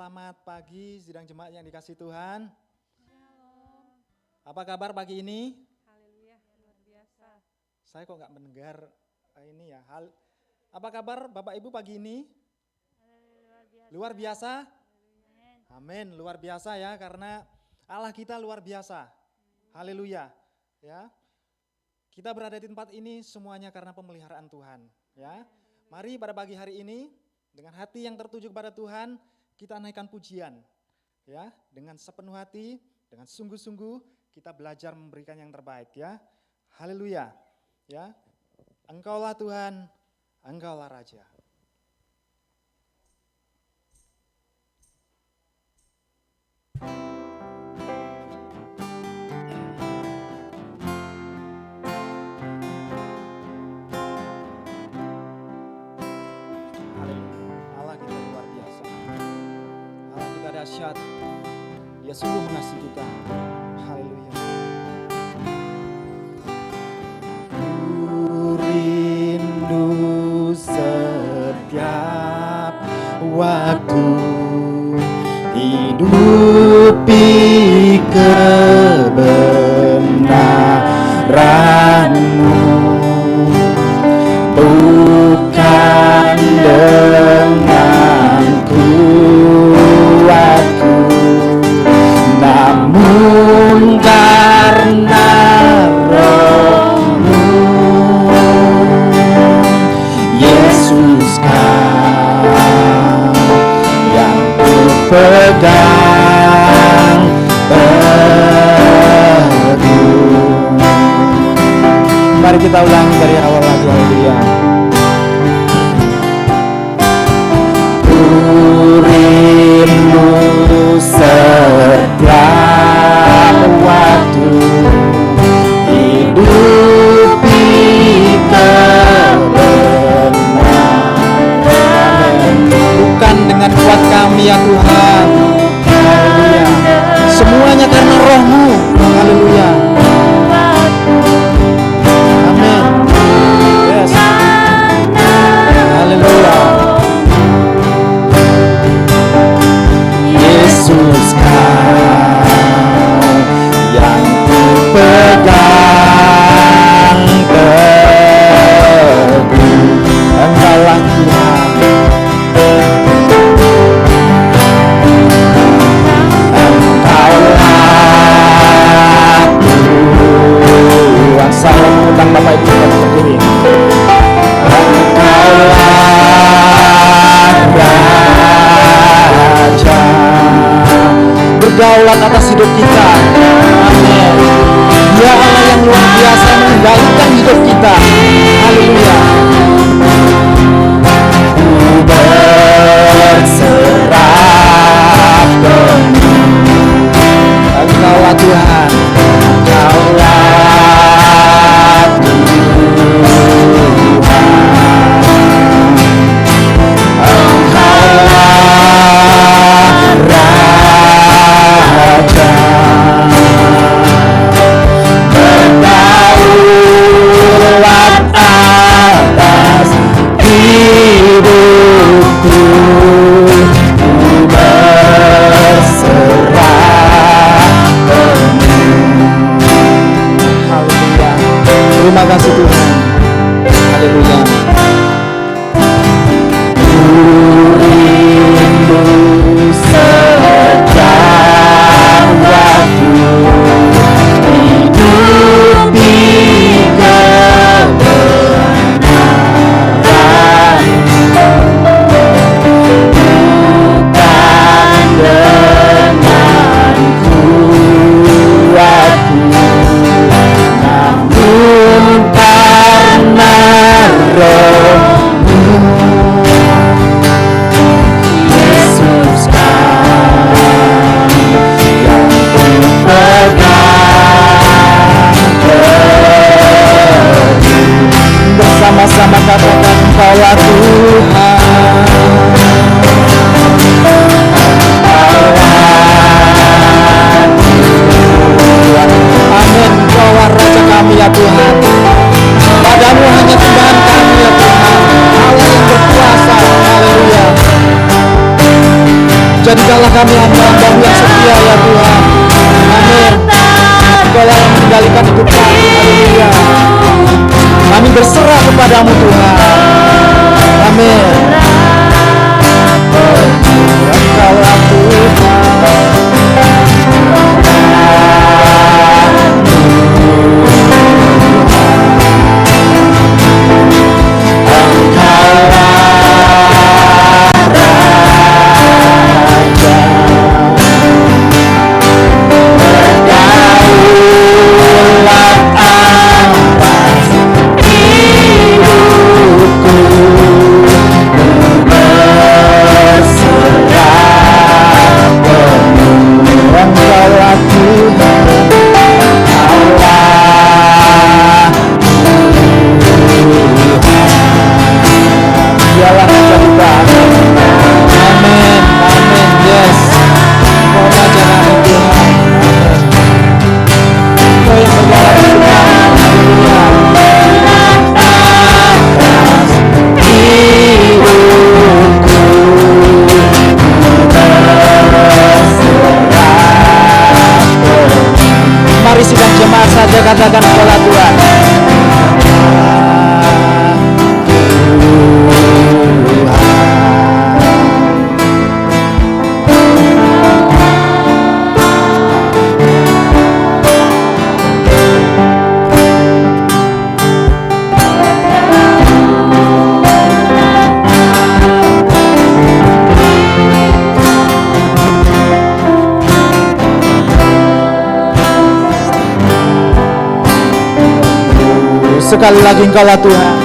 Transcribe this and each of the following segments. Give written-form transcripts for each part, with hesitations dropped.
Selamat pagi sidang jemaat yang dikasihi Tuhan. Shalom. Apa kabar pagi ini? Haleluya, luar biasa. Saya kok nggak mendengar ini ya. Apa kabar Bapak Ibu pagi ini? Luar biasa? Amin, luar biasa ya karena Allah kita luar biasa. Haleluya. Ya. Kita berada di tempat ini semuanya karena pemeliharaan Tuhan, ya. Mari pada pagi hari ini dengan hati yang tertuju kepada Tuhan, kita naikkan pujian, ya, dengan sepenuh hati, dengan sungguh-sungguh kita belajar memberikan yang terbaik, ya. Haleluya, ya. Engkaulah Tuhan, Engkaulah Raja. Dahsyat, Dia sungguh mengasihi kita. Haleluya. Ku rindu setiap waktu hidupi kebenaran-Mu, bukan dengan kuatku, namun karena Roh-Mu. Yesus, Kau yang kupegang teguh. Mari kita ulangi dari awal lagi. Haleluya. Rindu setiap waktu hidupi kebenaran, bukan dengan kuat kami ya Tuhan. Haleluya. Semuanya karena Roh-Mu. Haleluya. Amin. Yes. Haleluya. Yesus, Kau yang kupegang teguh. Engkaulah Tuhan, Engkaulah Tuhan. Salam mengundang Bapak Ibu yang berdiri. Raja berdaulat atas hidup kita. Amin. Dia Allah yang luar biasa mengendalikan hidup kita. Haleluya. Ku berserah penuh. Engkaulah Tuhan, Engkaulah terima kasih Tuhan. Haleluya. Ku rindu setiap waktu hidupi kebenaran, bukan dengan kuatku, namun kami hamba-hamba-Mu yang setia ya Tuhan. Amin. Engkaulah yang mengendalikan hidup kami. Haleluya. Kami berserah kepadamu Tuhan. Amin. Engkaulah katakan kepada Tuhan. Sekali lagi Engkaulah Tuhan.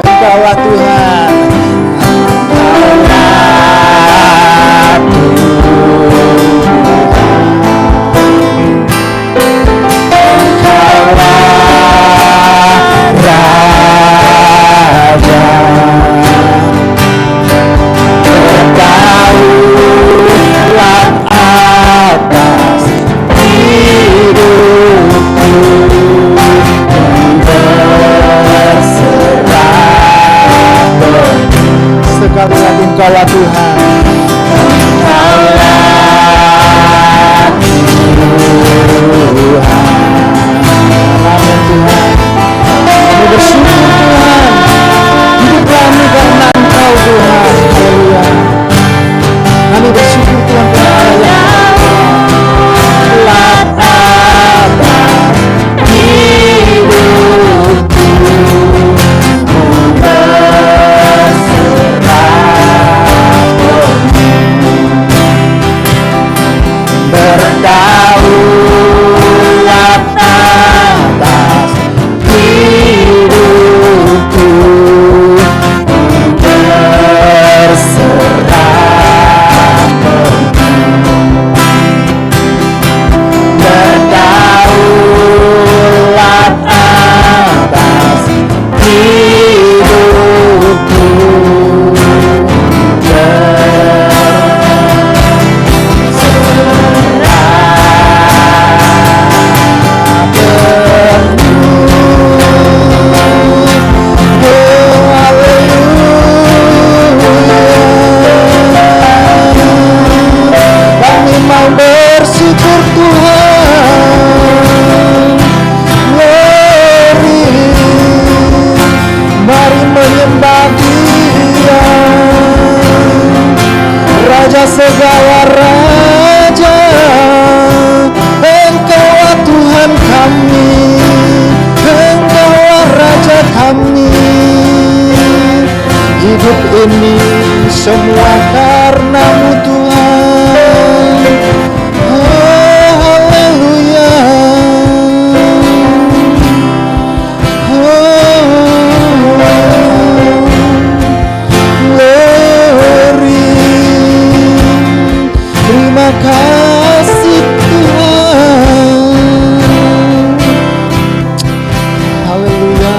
Engkaulah Tuhan. Sekali lagi Engkaulah Tuhan. Amin Tuhan. Kami bersyukur Tuhan. Hidup kami karena Engkau Tuhan. Haleluya. Kami bersyukur Tuhan karena yang gelap atas hidupku. Berdaulat atas hidupku, berserah berdaulat atas hidupku, bersyukur Tuhan. Glory, mari menyembah Dia, Raja segala raja. Engkaulah Tuhan kami, Engkaulah Raja kami. Hidup ini semua karena-Mu Tuhan. Glory. kasih Tuhan. Haleluya.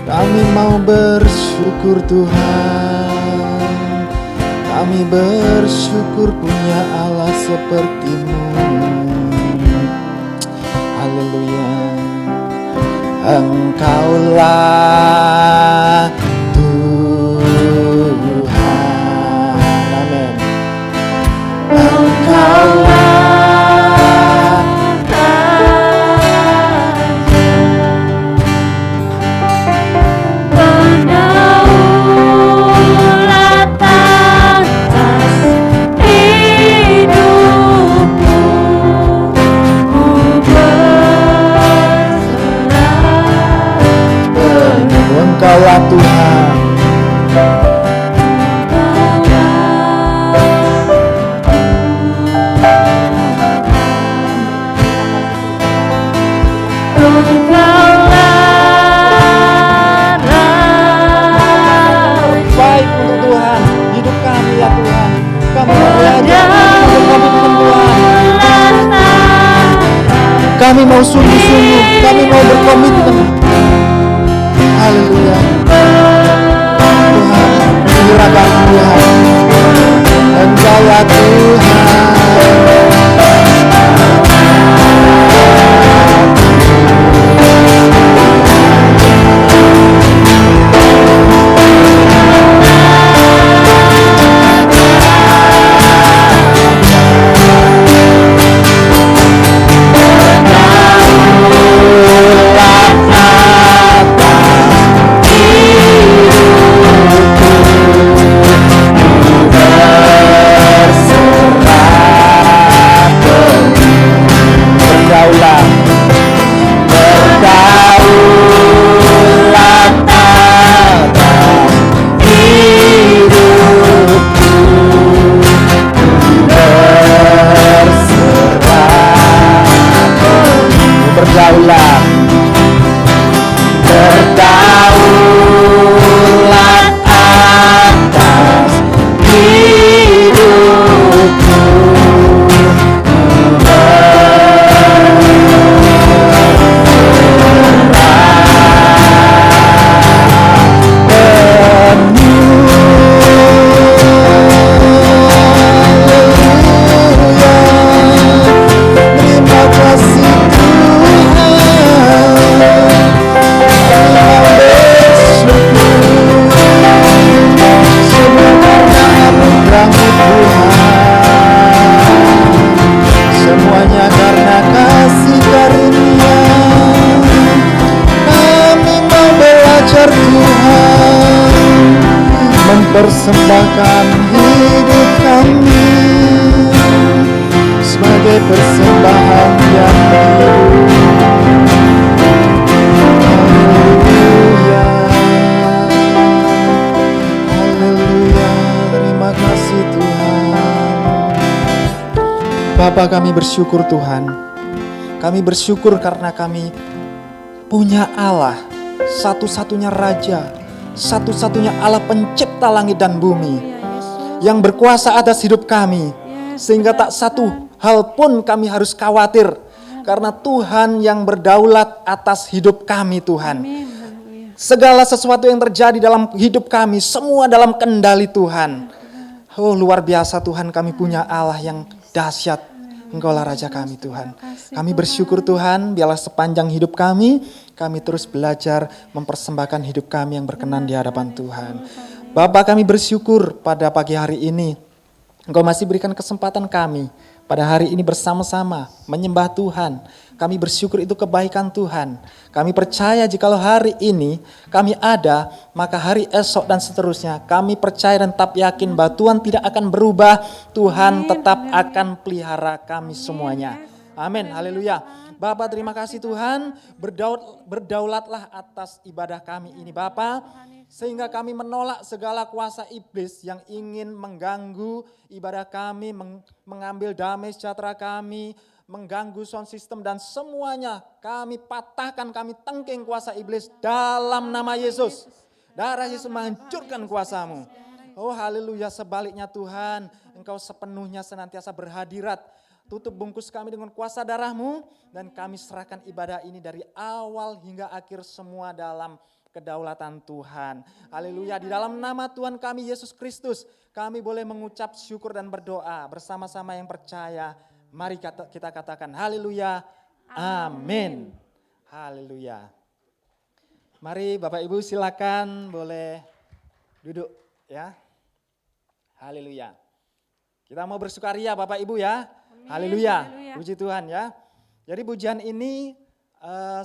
Kami mau bersyukur Tuhan. Kami bersyukur punya Allah seperti-Mu. Haleluya. Engkaulah Tuhan. Amin. Engkaulah berdaulat atas hidupku, ku berserah penuh. Engkaulah Tuhan. Baik untuk Tuhan, hidup kami ya Tuhan. Kami mau belajar berkomitmen Tuhan. Kami mau sungguh-sungguh, kami mau berkomitmen. Haleluya. Tuhan, silakan Tuhan. Engkaulah Tuhan. Berdaulat atas hidupku, terima kasih semuanya karena kasih karunia. Kami mau belajar Tuhan, mempersembahkan hidup kami sebagai persembahan yang hidup. Haleluya. Haleluya. Terima kasih Tuhan. Bapa, kami bersyukur Tuhan. Kami bersyukur karena kami punya Allah, satu-satunya Raja, satu-satunya Allah pencipta langit dan bumi, yang berkuasa atas hidup kami, sehingga tak satu hal pun kami harus khawatir, karena Tuhan yang berdaulat atas hidup kami Tuhan. Segala sesuatu yang terjadi dalam hidup kami, semua dalam kendali Tuhan. Oh, luar biasa Tuhan, kami punya Allah yang dahsyat. Engkaulah Raja kami Tuhan. Kami bersyukur Tuhan, biarlah sepanjang hidup kami terus belajar mempersembahkan hidup kami yang berkenan di hadapan Tuhan. Bapa, kami bersyukur pada pagi hari ini, Engkau masih berikan kesempatan kami pada hari ini bersama-sama menyembah Tuhan. Kami bersyukur itu kebaikan Tuhan. Kami percaya jikalau hari ini kami ada, maka hari esok dan seterusnya kami percaya dan tetap yakin bahwa Tuhan tidak akan berubah. Tuhan tetap akan pelihara kami semuanya. Amin, haleluya. Bapak, terima kasih Tuhan, berdaulatlah atas ibadah kami ini Bapak, sehingga kami menolak segala kuasa iblis yang ingin mengganggu ibadah kami, mengambil damai sejahtera kami, mengganggu sound system dan semuanya kami patahkan, kami tengking kuasa iblis dalam nama Yesus. Darah Yesus menghancurkan kuasamu. Oh haleluya, sebaliknya Tuhan, Engkau sepenuhnya senantiasa berhadirat. Tutup bungkus kami dengan kuasa darah-Mu dan kami serahkan ibadah ini dari awal hingga akhir semua dalam kedaulatan Tuhan. Haleluya, di dalam nama Tuhan kami Yesus Kristus, kami boleh mengucap syukur dan berdoa bersama-sama yang percaya. Mari kita katakan haleluya, amin. Haleluya. Mari Bapak Ibu silakan boleh duduk ya. Haleluya. Kita mau bersukaria Bapak Ibu ya. Haleluya. haleluya. Puji Tuhan ya. Jadi pujian ini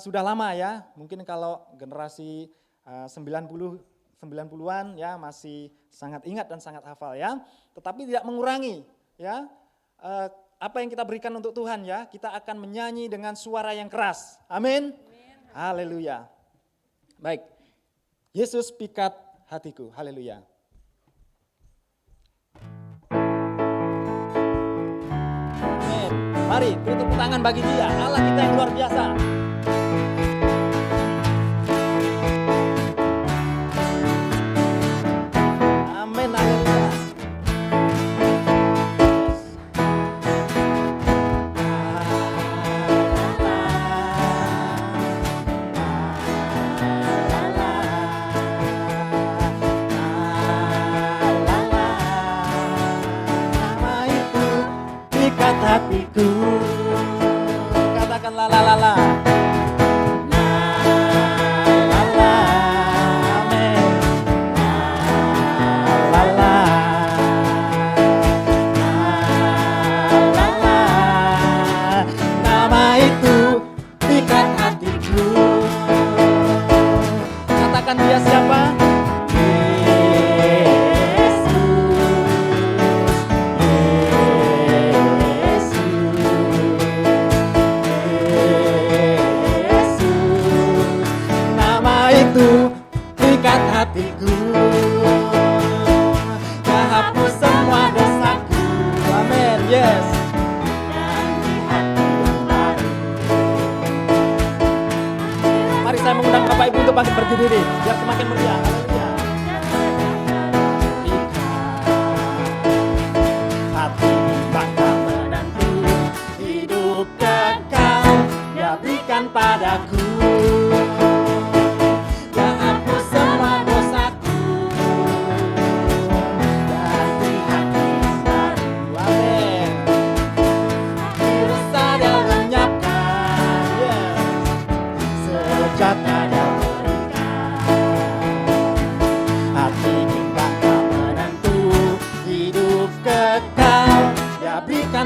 sudah lama ya. Mungkin kalau generasi 90-an ya masih sangat ingat dan sangat hafal ya. Tetapi tidak mengurangi ya apa yang kita berikan untuk Tuhan ya. Kita akan menyanyi dengan suara yang keras. Amin. Haleluya. Baik. Yesus pikat hatiku. Haleluya. Mari beri tepuk tangan bagi Dia, Allah kita yang luar biasa. Amin, haleluya. Nama itu pikat hatiku. Katakan la la la la. La la, amin. La la. La la. Nama itu pikat hatiku. Katakan Dia siapa? Pikat hatiku, menghapus semua dosaku. Amin, yes. Ganti hati yang baru. Mari saya mengundang Bapak Ibu untuk bangkit berdiri biar semakin meriah. Haleluya. Hati bangga menanti hidup kekal Dia berikan padaku.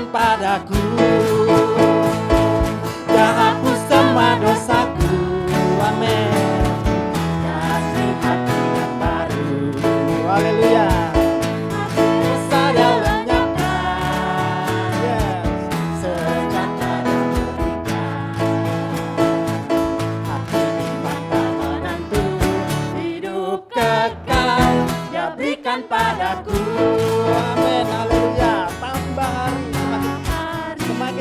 Padaku, Dia hapus semua dosaku, amin. Kasih hati yang baru, haleluya. Dosa Dia lenyapkan, yes. Sejak Dia berikan. Hati bangga menantu, hidup kekal Dia berikan padaku, amin, haleluya. Tambah hari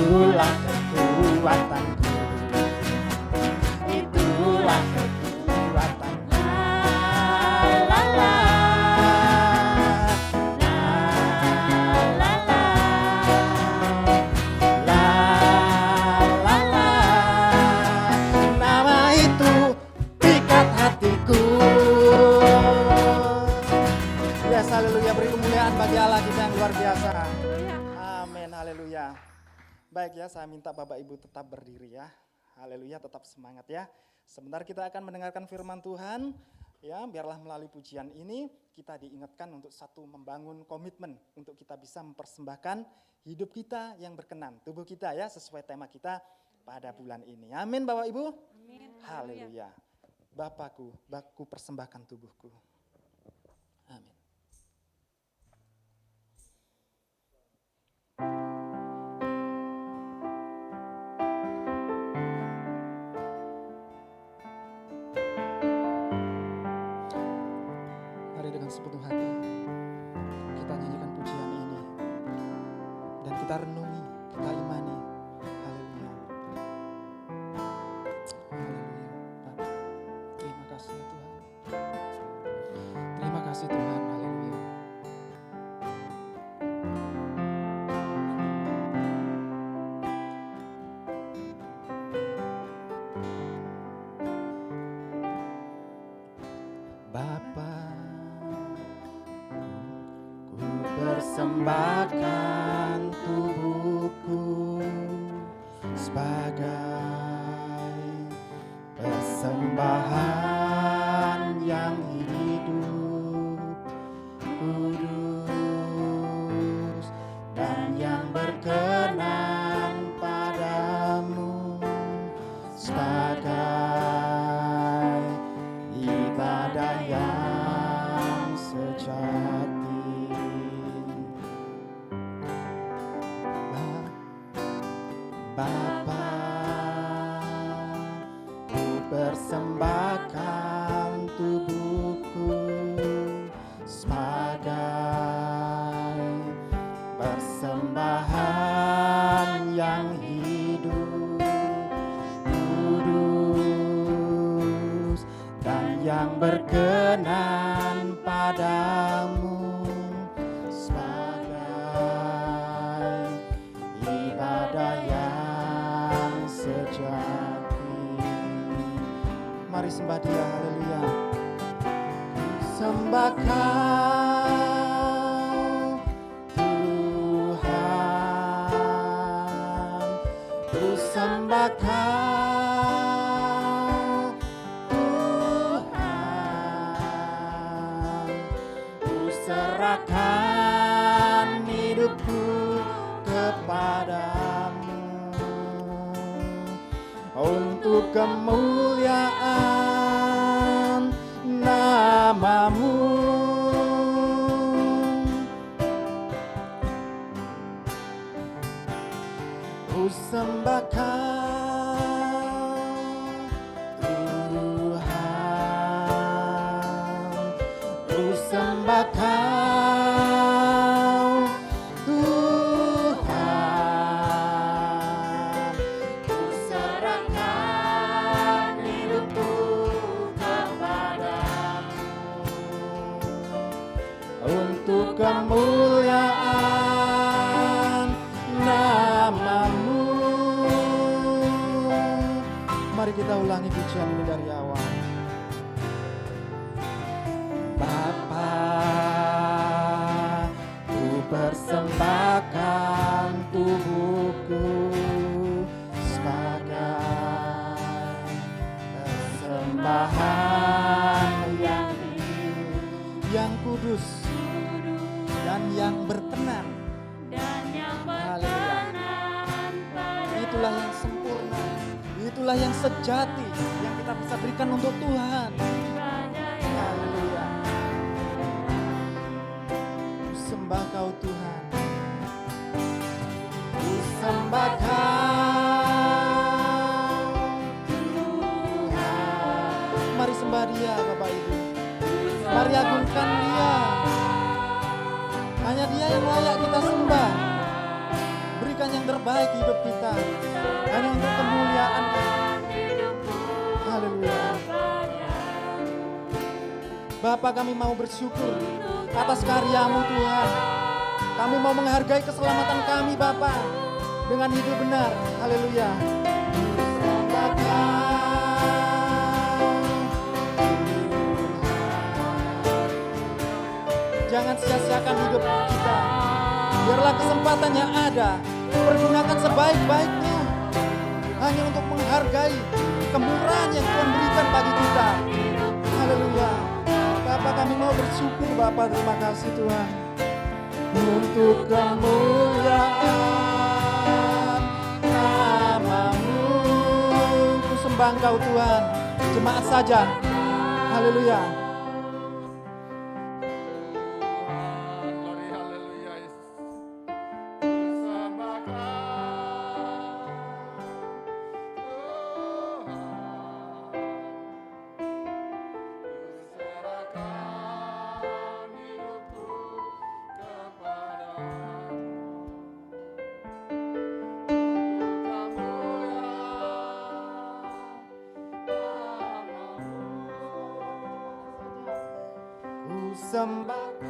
itulah kekuatanku, itulah kekuatanku. La la la, la la la, la la la. Nama itu pikat hatiku. Yes, haleluya, beri kemuliaan bagi Allah kita yang luar biasa. Amin, haleluya. Baik ya, saya minta Bapak Ibu tetap berdiri ya. Haleluya, tetap semangat ya. Sebentar kita akan mendengarkan firman Tuhan. Ya, biarlah melalui pujian ini kita diingatkan untuk satu membangun komitmen untuk kita bisa mempersembahkan hidup kita yang berkenan, tubuh kita ya, sesuai tema kita pada bulan ini. Amin Bapak Ibu. Amin. Haleluya. Bapakku, aku persembahkan tubuhku. Amin. Mari dengan sepenuh hati kita nyanyikan pujian ini dan kita renungi, kita imani. Haleluya. Haleluya. Bapak, terima kasih ya Tuhan. Terima kasih Tuhan. Haleluya. Bapa, ku persembahkan tubuhku sebagai persembahan yang hidup, kudus, dan yang berkenan padamu, sebagai ibadah yang sejati. Bapa, ku persembahkan tubuhku sebagai persembahan yang hidup, kudus, dan yang berkenan padamu, sebagai ibadah yang sejati. Mari sembah Dia, haleluya. Sembah Kau Tuhan, ku sembah Kau Tuhan, ku serahkan hidupku kepadamu untuk kemuliaan nama-Mu. Ku sembah Kau Tuhan, ku sembah Kau Tuhan, ku serahkan hidupku kepadamu untuk kemuliaan nama-Mu. Mari kita ulangi pujian ini dari awal. Bapa, ku persembahkan tubuhku sebagai persembahan yang hidup, yang kudus, dan yang berkenan. Haleluya. Itulah yang sempurna, itulah yang sejati yang kita bisa berikan untuk Tuhan. Haleluya. Ku sembah Kau Tuhan, ku sembah Kau Tuhan. Mari sembah Dia Bapak Ibu, mari agungkan Dia. Hanya Dia yang layak kita sembah. Berikan yang terbaik hidup kita. Hanya untuk kemuliaan. Haleluya. Bapa, kami mau bersyukur atas karya-Mu Tuhan. Kami mau menghargai keselamatan kami Bapa dengan hidup benar. Haleluya. Jangan sia-siakan hidup kita. Biarlah kesempatan yang ada pergunakan sebaik-baiknya hanya untuk menghargai kemurahan yang Tuhan berikan bagi kita. Haleluya. Bapak, kami mau bersyukur Bapak, terima kasih Tuhan untuk kemuliaan nama-Mu. Ku sembah Engkau Tuhan. Jemaat saja. Haleluya. Sembah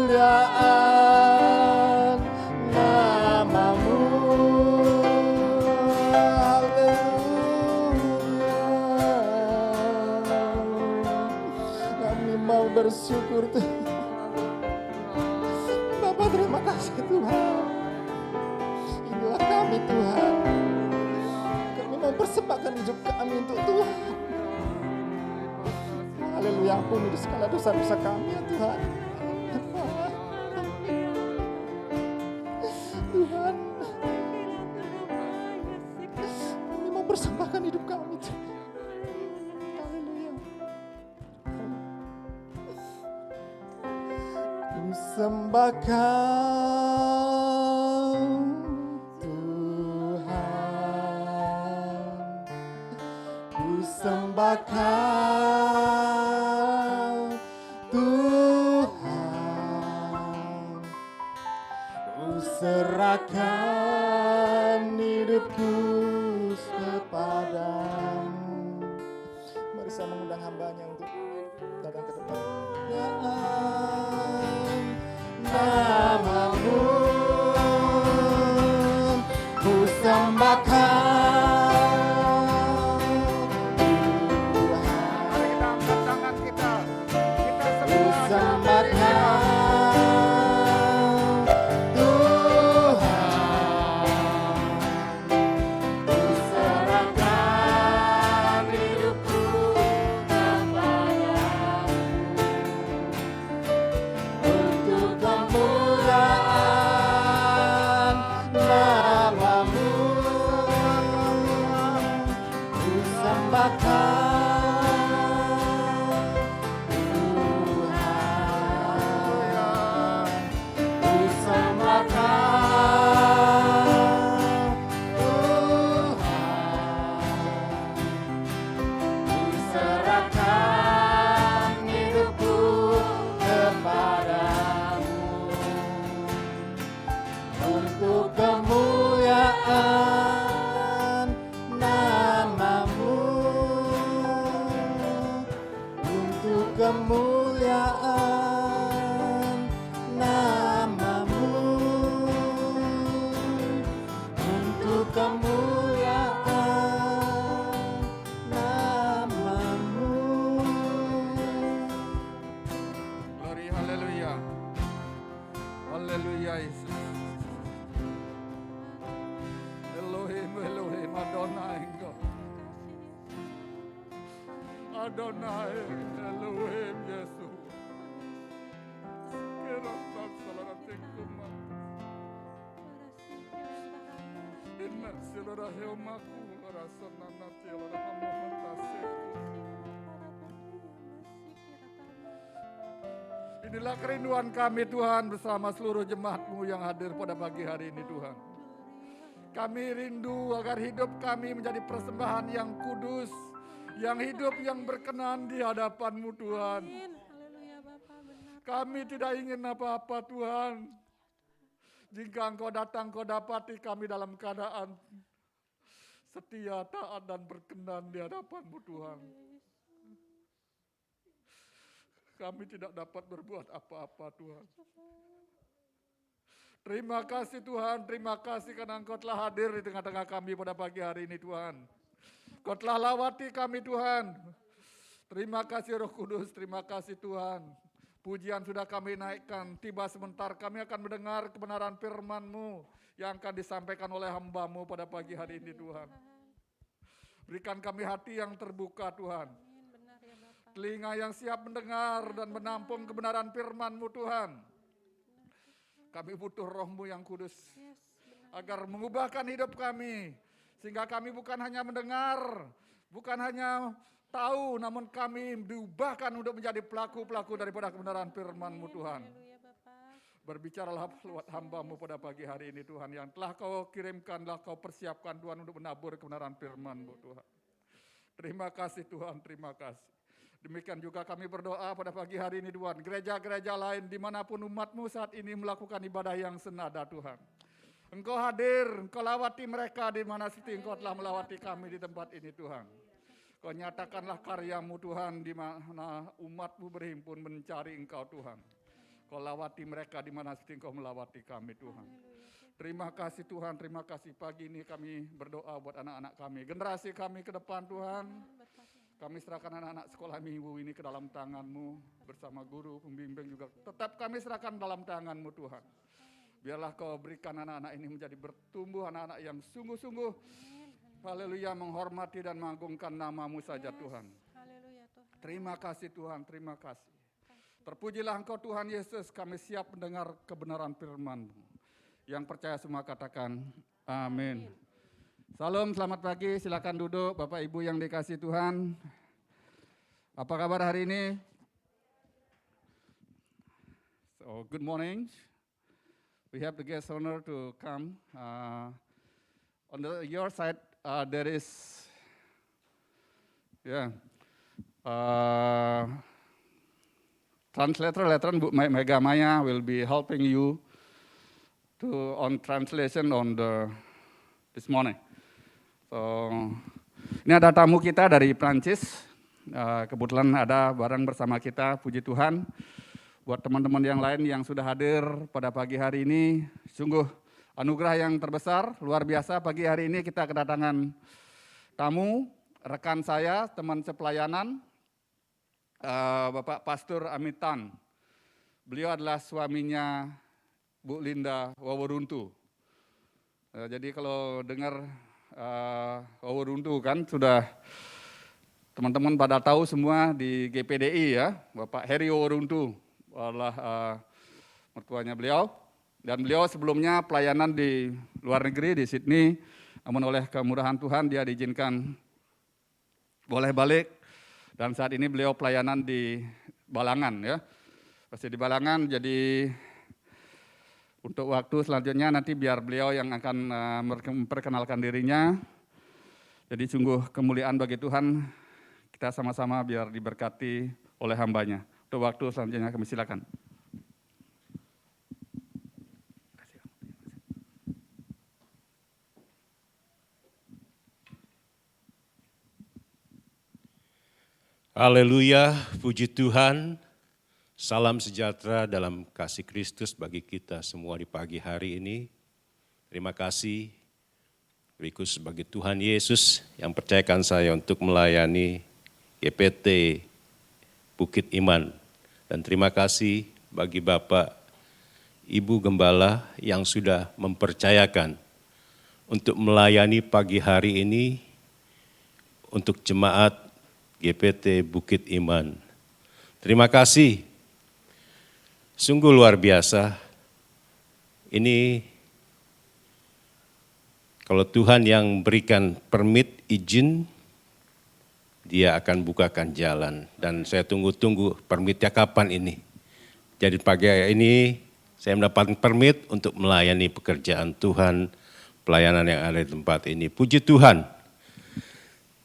kemuliaan nama-Mu. Haleluya. Kami mau bersyukur Tuhan. Bapak, terima kasih Tuhan. Inilah kami Tuhan. Kami mau persembahkan hidup kami untuk Tuhan. Haleluya, ampuni segala dosa-dosa kami ya Tuhan. Tuhan, kami mau persembahkan hidup kami Tuhan. Haleluya. Ku sembahkan Tuhan. Ku sembahkan Tuhan, ku serahkan hidupku kepadamu. Mari saya mengundang hambanya untuk datang ke depan. Nama-Mu ku sembahkan. Kemuliaan Adonai, Elohim, Yesus. Kerana salah tingkuma. Inna silora helmaku rasa nanti lara mementasku. Inilah kerinduan kami Tuhan bersama seluruh jemaat-Mu yang hadir pada pagi hari ini Tuhan. Kami rindu agar hidup kami menjadi persembahan yang kudus, yang hidup yang berkenan di hadapan-Mu Tuhan. Haleluya Bapa, benar. Kami tidak ingin apa-apa Tuhan. Jika Engkau datang, Engkau dapati kami dalam keadaan setia, taat dan berkenan di hadapan-Mu Tuhan. Kami tidak dapat berbuat apa-apa Tuhan. Terima kasih Tuhan, terima kasih karena Engkau telah hadir di tengah-tengah kami pada pagi hari ini Tuhan. Engkau telah lawati kami Tuhan. Terima kasih Roh Kudus, terima kasih Tuhan. Pujian sudah kami naikkan, tiba sebentar kami akan mendengar kebenaran firman-Mu yang akan disampaikan oleh hamba-Mu pada pagi hari ini Tuhan. Berikan kami hati yang terbuka Tuhan. Benar ya Bapa. Telinga yang siap mendengar dan menampung kebenaran firman-Mu Tuhan. Kami butuh Roh-Mu yang kudus agar mengubahkan hidup kami. Sehingga kami bukan hanya mendengar, bukan hanya tahu, namun kami diubahkan untuk menjadi pelaku-pelaku daripada kebenaran firman-Mu Tuhan. Haleluya Bapa. Berbicaralah lewat hamba-Mu pada pagi hari ini Tuhan, yang telah Kau kirimkan, telah Kau persiapkan Tuhan untuk menabur kebenaran firman-Mu Tuhan. Terima kasih Tuhan, terima kasih. Demikian juga kami berdoa pada pagi hari ini Tuhan, gereja-gereja lain dimanapun umat-Mu saat ini melakukan ibadah yang senada Tuhan. Engkau hadir, Engkau lawati mereka di mana seperti Engkau telah melawati kami di tempat ini Tuhan. Kau nyatakanlah karya-Mu Tuhan di mana umat-Mu berhimpun mencari Engkau Tuhan. Kau lawati mereka di mana seperti Engkau melawati kami Tuhan. Terima kasih Tuhan, terima kasih pagi ini kami berdoa buat anak-anak kami. Generasi kami ke depan Tuhan. Kami serahkan anak-anak sekolah minggu ini ke dalam tangan-Mu bersama guru, pembimbing juga. Tetap kami serahkan dalam tangan-Mu Tuhan. Biarlah Kau berikan anak-anak ini menjadi bertumbuh, anak-anak yang sungguh-sungguh haleluya menghormati dan mengagungkan nama-Mu saja Tuhan. Haleluya Tuhan. Terima kasih Tuhan, terima kasih. Terpujilah Engkau Tuhan Yesus, kami siap mendengar kebenaran firman-Mu. Yang percaya semua katakan amin. Salam, selamat pagi, silakan duduk Bapak Ibu yang dikasihi Tuhan. Apa kabar hari ini? So, good morning. We have the guest honor to come. On your side, there is, translator Bu Mega Maya will be helping you on translation on this morning. So, ini ada tamu kita dari Prancis. Kebetulan ada bareng bersama kita, puji Tuhan. Buat teman-teman yang lain yang sudah hadir pada pagi hari ini, sungguh anugerah yang terbesar, luar biasa. Pagi hari ini kita kedatangan tamu, rekan saya, teman sepelayanan, Bapak Pastor Amitan. Beliau adalah suaminya Bu Linda Waworuntu. Jadi kalau dengar Waworuntu kan sudah teman-teman pada tahu semua di GPDI ya, Bapak Heri Waworuntu adalah mertuanya beliau. Dan beliau sebelumnya pelayanan di luar negeri, di Sydney, namun oleh kemurahan Tuhan dia diizinkan boleh balik. Dan saat ini beliau pelayanan di Balangan ya. Pasti di Balangan, jadi untuk waktu selanjutnya nanti biar beliau yang akan memperkenalkan dirinya. Jadi sungguh kemuliaan bagi Tuhan, kita sama-sama biar diberkati oleh hambanya. Untuk waktu selanjutnya kami silakan. Haleluya, puji Tuhan. Salam sejahtera dalam kasih Kristus bagi kita semua di pagi hari ini. Terima kasih beriku sebagai Tuhan Yesus yang percayakan saya untuk melayani GPT Bukit Iman. Dan terima kasih bagi Bapak, Ibu Gembala yang sudah mempercayakan untuk melayani pagi hari ini untuk jemaat GPT Bukit Iman. Terima kasih, sungguh luar biasa. Ini kalau Tuhan yang berikan permit, izin, Dia akan bukakan jalan. Dan saya tunggu-tunggu permitnya kapan ini. Jadi pagi ini saya mendapatkan permit untuk melayani pekerjaan Tuhan, pelayanan yang ada di tempat ini. Puji Tuhan.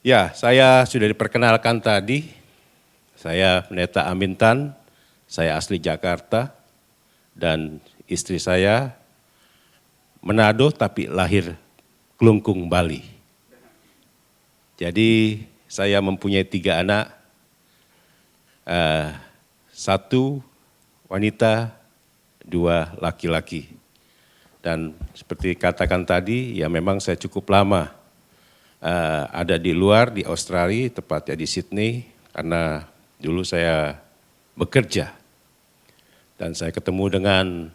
Ya, saya sudah diperkenalkan tadi. Saya Pendeta Amintan, saya asli Jakarta, dan istri saya Manado tapi lahir Klungkung, Bali. Jadi saya mempunyai 3 anak, 1 wanita, 2 laki-laki. Dan seperti katakan tadi, ya memang saya cukup lama ada di luar, di Australia, tepatnya di Sydney, karena dulu saya bekerja dan saya ketemu dengan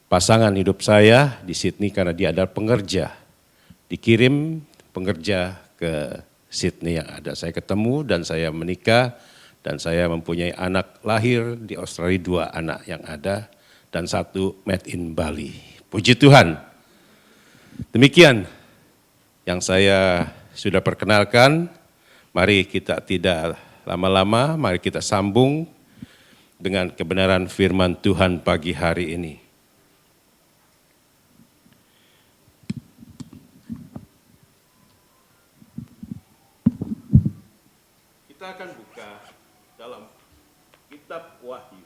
pasangan hidup saya di Sydney karena dia adalah pengerja. Dikirim pengerja ke Sydney yang ada. Saya ketemu dan saya menikah dan saya mempunyai anak lahir di Australia, 2 anak yang ada dan 1 made in Bali. Puji Tuhan. Demikian yang saya sudah perkenalkan. Mari kita tidak lama-lama, mari kita sambung dengan kebenaran firman Tuhan pagi hari ini. Kita akan buka dalam kitab Wahyu.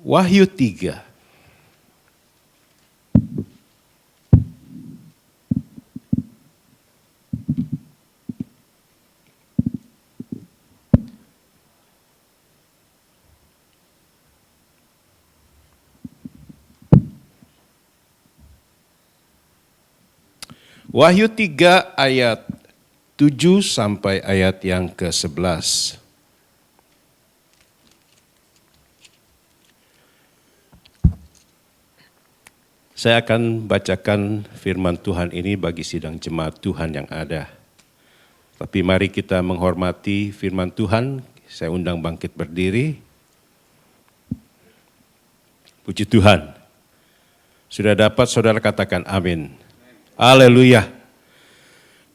Wahyu 3. Wahyu 3 ayat 7 sampai ayat yang ke-11. Saya akan bacakan firman Tuhan ini bagi sidang jemaat Tuhan yang ada. Tapi mari kita menghormati firman Tuhan. Saya undang bangkit berdiri. Puji Tuhan. Sudah dapat saudara katakan amin. Haleluya.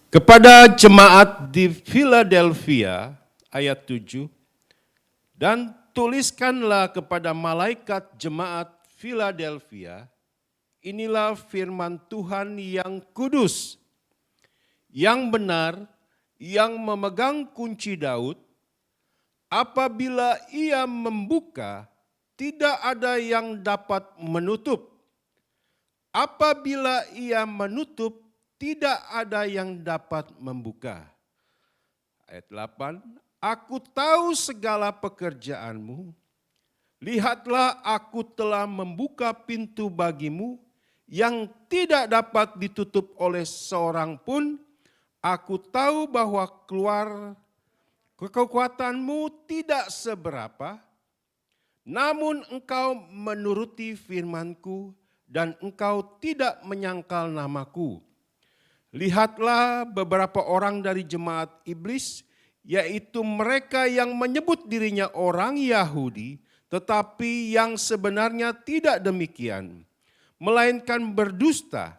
Kepada jemaat di Philadelphia ayat 7. Dan tuliskanlah kepada malaikat jemaat Philadelphia, inilah firman Tuhan yang kudus, yang benar, yang memegang kunci Daud. Apabila ia membuka, tidak ada yang dapat menutup. Apabila ia menutup, tidak ada yang dapat membuka. Ayat 8, aku tahu segala pekerjaanmu. Lihatlah, aku telah membuka pintu bagimu yang tidak dapat ditutup oleh seorang pun. Aku tahu bahwa keluar kekuatanmu tidak seberapa, namun engkau menuruti firmanku dan engkau tidak menyangkal namaku. Lihatlah beberapa orang dari jemaat iblis, yaitu mereka yang menyebut dirinya orang Yahudi, tetapi yang sebenarnya tidak demikian, melainkan berdusta.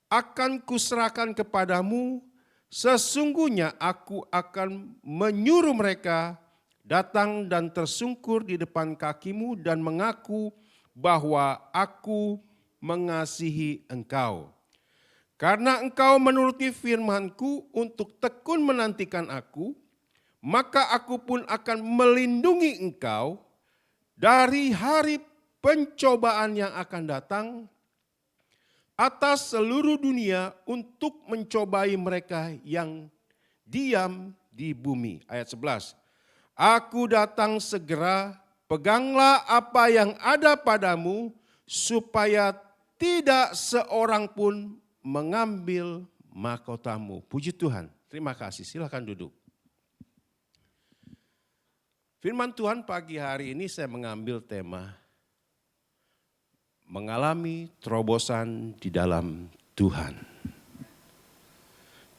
Akan kuserahkan kepadamu, sesungguhnya aku akan menyuruh mereka datang dan tersungkur di depan kakimu dan mengaku bahwa aku mengasihi engkau. Karena engkau menuruti firmanku untuk tekun menantikan aku, maka aku pun akan melindungi engkau dari hari pencobaan yang akan datang atas seluruh dunia untuk mencobai mereka yang diam di bumi. Ayat 11. Aku datang segera, peganglah apa yang ada padamu, supaya tidak seorang pun mengambil mahkotamu. Puji Tuhan. Terima kasih. Silakan duduk. Firman Tuhan pagi hari ini saya mengambil tema mengalami terobosan di dalam Tuhan.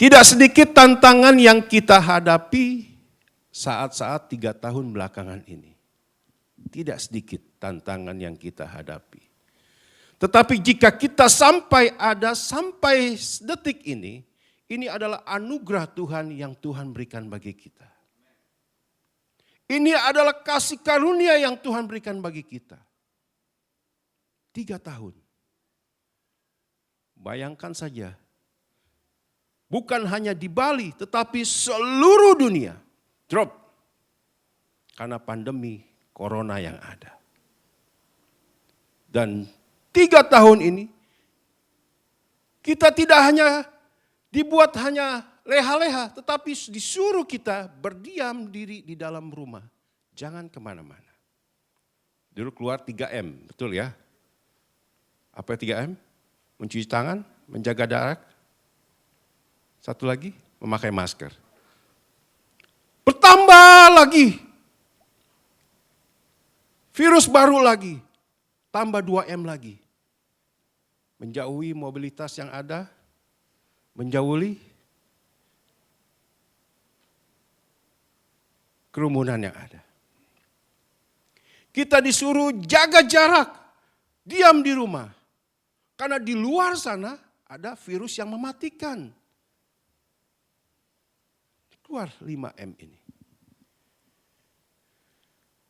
Tidak sedikit tantangan yang kita hadapi saat-saat 3 tahun belakangan ini. Tidak sedikit tantangan yang kita hadapi. Tetapi jika kita sampai detik ini adalah anugerah Tuhan yang Tuhan berikan bagi kita. Ini adalah kasih karunia yang Tuhan berikan bagi kita. 3 tahun. Bayangkan saja. Bukan hanya di Bali, tetapi seluruh dunia drop. Karena pandemi corona yang ada. Dan 3 tahun ini, kita tidak hanya dibuat hanya leha-leha, tetapi disuruh kita berdiam diri di dalam rumah. Jangan kemana-mana. Dulu keluar 3M, betul ya? Apa 3M? Mencuci tangan, menjaga jarak. Satu lagi, memakai masker. Bertambah lagi. Virus baru lagi. Tambah 2M lagi. Menjauhi mobilitas yang ada. Menjauhi kerumunan yang ada. Kita disuruh jaga jarak, diam di rumah. Karena di luar sana ada virus yang mematikan. Keluar 5M ini.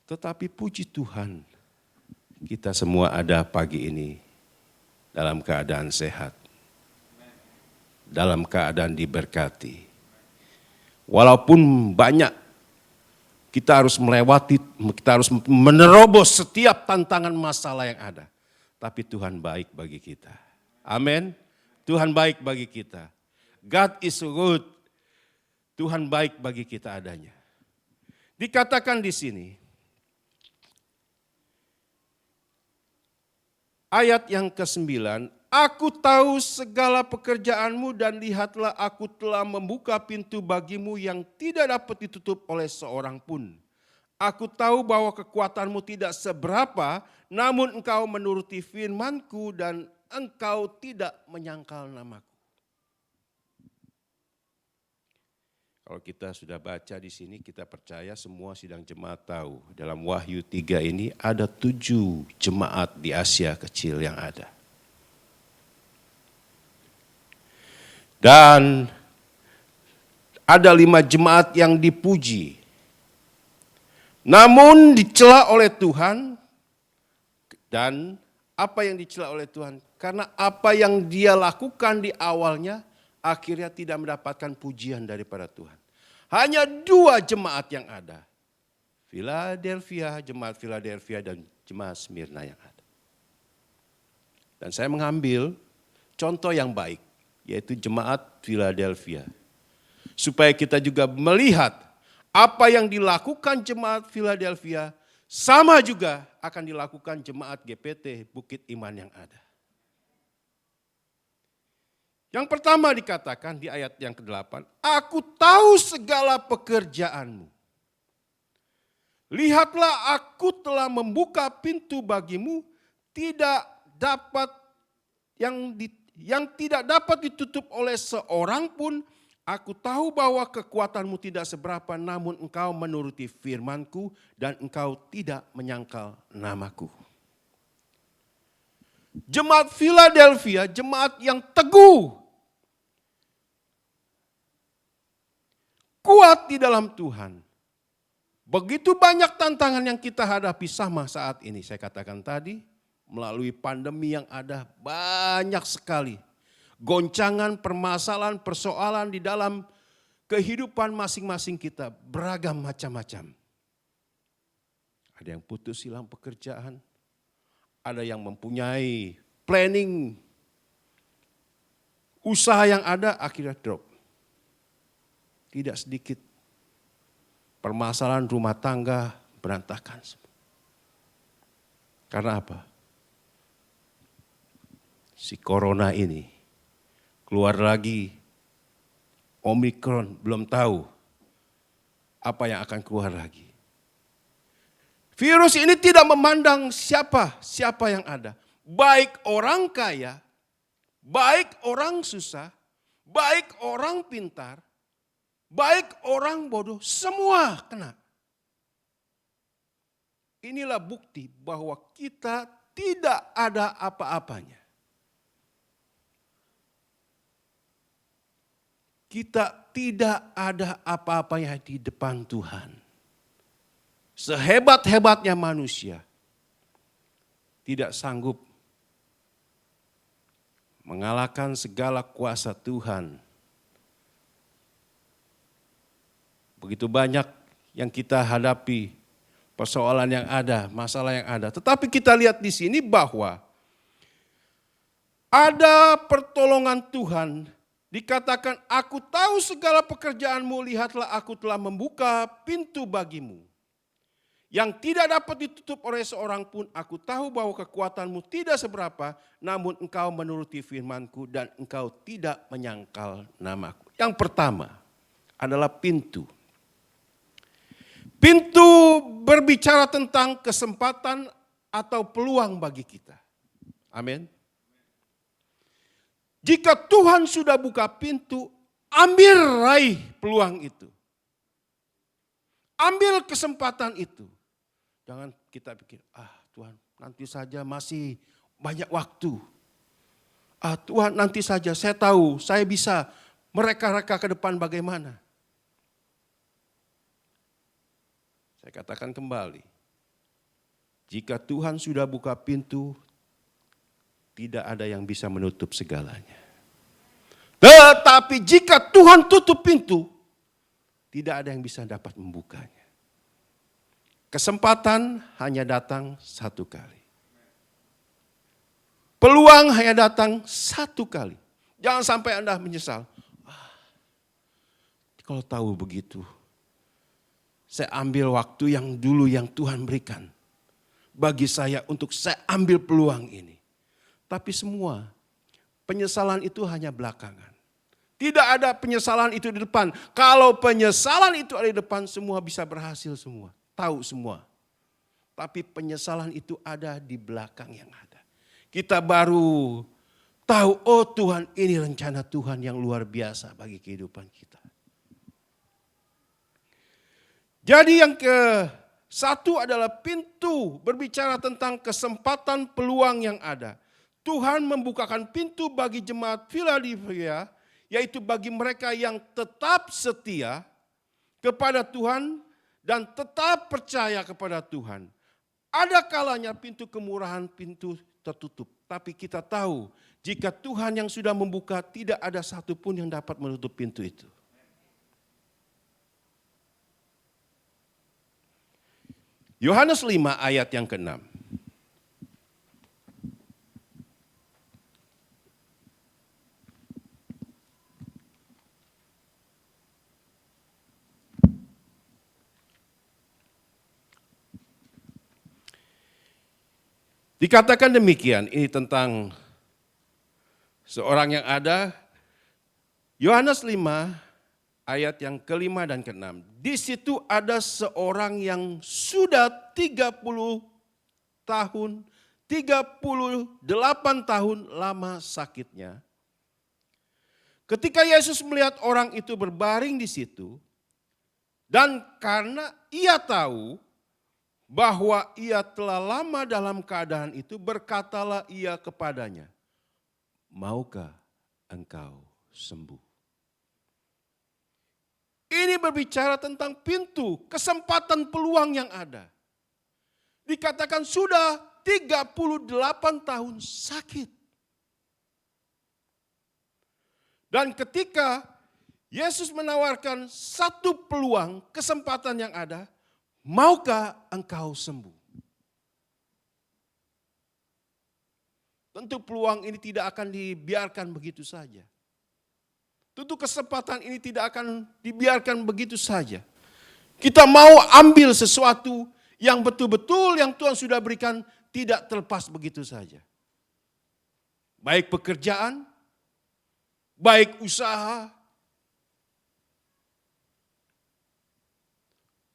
Tetapi puji Tuhan, kita semua ada pagi ini dalam keadaan sehat. Dalam keadaan diberkati. Walaupun banyak kita harus melewati, kita harus menerobos setiap tantangan masalah yang ada. Tapi Tuhan baik bagi kita. Amin. Tuhan baik bagi kita. God is good. Tuhan baik bagi kita adanya. Dikatakan di sini, ayat yang ke-9, aku tahu segala pekerjaanmu dan lihatlah aku telah membuka pintu bagimu yang tidak dapat ditutup oleh seorang pun. Aku tahu bahwa kekuatanmu tidak seberapa, namun engkau menuruti firmanku dan engkau tidak menyangkal namaku. Kalau kita sudah baca di sini, kita percaya semua sidang jemaat tahu. Dalam Wahyu 3 ini ada 7 jemaat di Asia kecil yang ada. Dan ada 5 jemaat yang dipuji. Namun dicela oleh Tuhan. Dan apa yang dicela oleh Tuhan? Karena apa yang dia lakukan di awalnya akhirnya tidak mendapatkan pujian daripada Tuhan. Hanya 2 jemaat yang ada. Jemaat Philadelphia dan jemaat Smyrna yang ada. Dan saya mengambil contoh yang baik. Yaitu jemaat Philadelphia. Supaya kita juga melihat apa yang dilakukan jemaat Philadelphia sama juga akan dilakukan jemaat GPT Bukit Iman yang ada. Yang pertama dikatakan di ayat yang ke-8, aku tahu segala pekerjaanmu. Lihatlah aku telah membuka pintu bagimu yang tidak dapat ditutup oleh seorang pun. Aku tahu bahwa kekuatanmu tidak seberapa, namun engkau menuruti firmanku dan engkau tidak menyangkal namaku. Jemaat Philadelphia, jemaat yang teguh. Kuat di dalam Tuhan. Begitu banyak tantangan yang kita hadapi sama saat ini. Saya katakan tadi, melalui pandemi yang ada banyak sekali. Goncangan, permasalahan, persoalan di dalam kehidupan masing-masing kita. Beragam macam-macam. Ada yang putus hilang pekerjaan. Ada yang mempunyai planning. Usaha yang ada akhirnya drop. Tidak sedikit. Permasalahan rumah tangga berantakan. Karena apa? Si corona ini keluar lagi. Omikron belum tahu apa yang akan keluar lagi. Virus ini tidak memandang siapa yang ada. Baik orang kaya, baik orang susah, baik orang pintar, baik orang bodoh, semua kena. Inilah bukti bahwa kita tidak ada apa-apanya. Kita tidak ada apa-apanya di depan Tuhan. Sehebat-hebatnya manusia tidak sanggup mengalahkan segala kuasa Tuhan. Begitu banyak yang kita hadapi, persoalan yang ada, masalah yang ada. Tetapi kita lihat di sini bahwa ada pertolongan Tuhan. Dikatakan, aku tahu segala pekerjaanmu, lihatlah aku telah membuka pintu bagimu. Yang tidak dapat ditutup oleh seorang pun, aku tahu bahwa kekuatanmu tidak seberapa, namun engkau menuruti firmanku dan engkau tidak menyangkal namaku. Yang pertama adalah pintu. Pintu berbicara tentang kesempatan atau peluang bagi kita. Amin. Jika Tuhan sudah buka pintu, ambil raih peluang itu. Ambil kesempatan itu. Jangan kita pikir, Tuhan nanti saja masih banyak waktu. Tuhan nanti saja saya tahu, saya bisa mereka-reka ke depan bagaimana. Saya katakan kembali, jika Tuhan sudah buka pintu, tidak ada yang bisa menutup segalanya. Tetapi jika Tuhan tutup pintu, tidak ada yang bisa dapat membukanya. Kesempatan hanya datang satu kali. Peluang hanya datang satu kali. Jangan sampai Anda menyesal. Kalau tahu begitu, saya ambil waktu yang dulu yang Tuhan berikan bagi saya untuk saya ambil peluang ini. Tapi semua penyesalan itu hanya belakangan. Tidak ada penyesalan itu di depan. Kalau penyesalan itu ada di depan, semua bisa berhasil semua. Tahu semua. Tapi penyesalan itu ada di belakang yang ada. Kita baru tahu, oh Tuhan, ini rencana Tuhan yang luar biasa bagi kehidupan kita. Jadi yang satu adalah pintu berbicara tentang kesempatan peluang yang ada. Tuhan membukakan pintu bagi jemaat Philadelphia, yaitu bagi mereka yang tetap setia kepada Tuhan dan tetap percaya kepada Tuhan. Ada kalanya pintu kemurahan, pintu tertutup. Tapi kita tahu jika Tuhan yang sudah membuka, tidak ada satupun yang dapat menutup pintu itu. Yohanes 5 ayat yang ke-6. Dikatakan demikian, ini tentang seorang yang ada, Yohanes 5 ayat yang ke-5 dan ke-6. Di situ ada seorang yang sudah 38 tahun lama sakitnya. Ketika Yesus melihat orang itu berbaring di situ, dan karena ia tahu bahwa ia telah lama dalam keadaan itu, berkatalah ia kepadanya, maukah engkau sembuh? Ini berbicara tentang pintu, kesempatan peluang yang ada. Dikatakan sudah 38 tahun sakit. Dan ketika Yesus menawarkan satu peluang, kesempatan yang ada, maukah engkau sembuh? Tentu peluang ini tidak akan dibiarkan begitu saja. Tentu kesempatan ini tidak akan dibiarkan begitu saja. Kita mau ambil sesuatu yang betul-betul yang Tuhan sudah berikan, tidak terlepas begitu saja. Baik pekerjaan, baik usaha,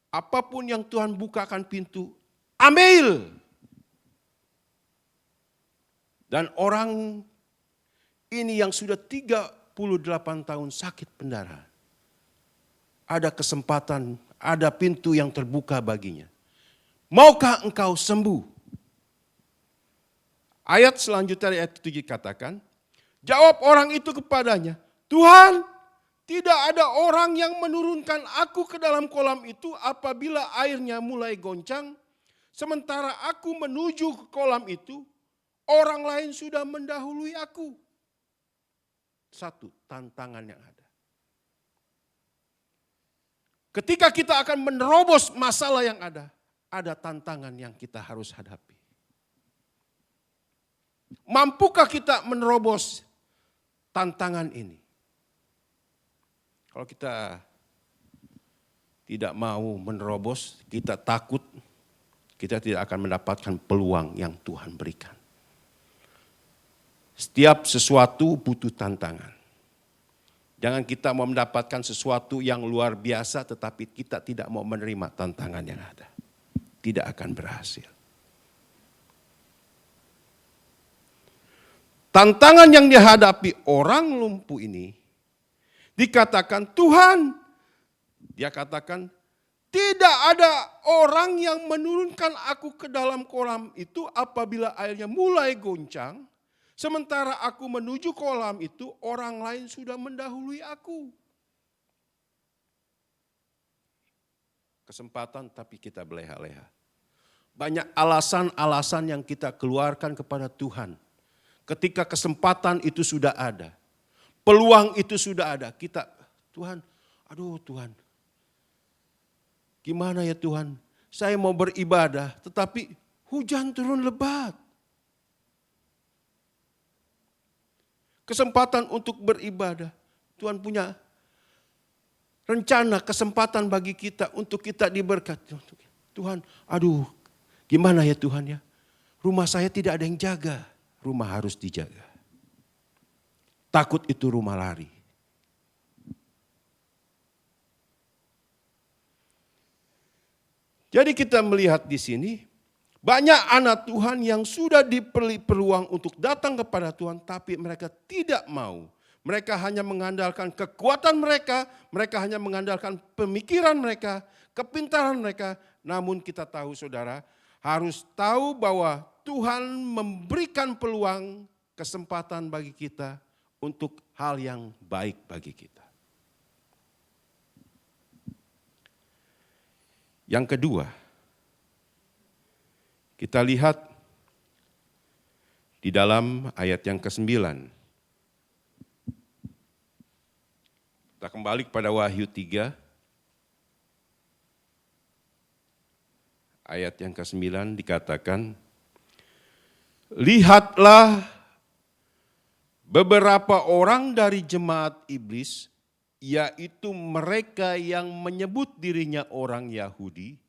apapun yang Tuhan bukakan pintu, ambil. Dan orang ini yang sudah 38 tahun sakit pendarahan, ada kesempatan, ada pintu yang terbuka baginya. Maukah engkau sembuh? Ayat selanjutnya, ayat 7 katakan, jawab orang itu kepadanya, Tuhan, tidak ada orang yang menurunkan aku ke dalam kolam itu apabila airnya mulai goncang. Sementara aku menuju ke kolam itu, orang lain sudah mendahului aku. Satu tantangan yang ada. Ketika kita akan menerobos masalah yang ada tantangan yang kita harus hadapi. Mampukah kita menerobos tantangan ini? Kalau kita tidak mau menerobos, kita takut, kita tidak akan mendapatkan peluang yang Tuhan berikan. Setiap sesuatu butuh tantangan. Jangan kita mau mendapatkan sesuatu yang luar biasa tetapi kita tidak mau menerima tantangan yang ada. Tidak akan berhasil. Tantangan yang dihadapi orang lumpuh ini dikatakan Tuhan. Dia katakan tidak ada orang yang menurunkan aku ke dalam kolam itu apabila airnya mulai goncang. Sementara aku menuju kolam itu, orang lain sudah mendahului aku. Kesempatan tapi kita berleha-leha. Banyak alasan-alasan yang kita keluarkan kepada Tuhan. Ketika kesempatan itu sudah ada. Peluang itu sudah ada. Kita, Tuhan, aduh Tuhan. Gimana ya Tuhan? Saya mau beribadah tetapi hujan turun lebat. Kesempatan untuk beribadah. Tuhan punya rencana, kesempatan bagi kita untuk kita diberkati. Tuhan, aduh gimana ya Tuhan ya. Rumah saya tidak ada yang jaga. Rumah harus dijaga. Takut itu rumah lari. Jadi kita melihat di sini. Banyak anak Tuhan yang sudah diberi peluang untuk datang kepada Tuhan, tapi mereka tidak mau. Mereka hanya mengandalkan kekuatan mereka, mereka hanya mengandalkan pemikiran mereka, kepintaran mereka. Namun kita tahu saudara, harus tahu bahwa Tuhan memberikan peluang, kesempatan bagi kita untuk hal yang baik bagi kita. Yang kedua, kita lihat di dalam ayat yang ke-9. Kita kembali kepada Wahyu 3. Ayat yang ke-9 dikatakan, lihatlah beberapa orang dari jemaat iblis, yaitu mereka yang menyebut dirinya orang Yahudi,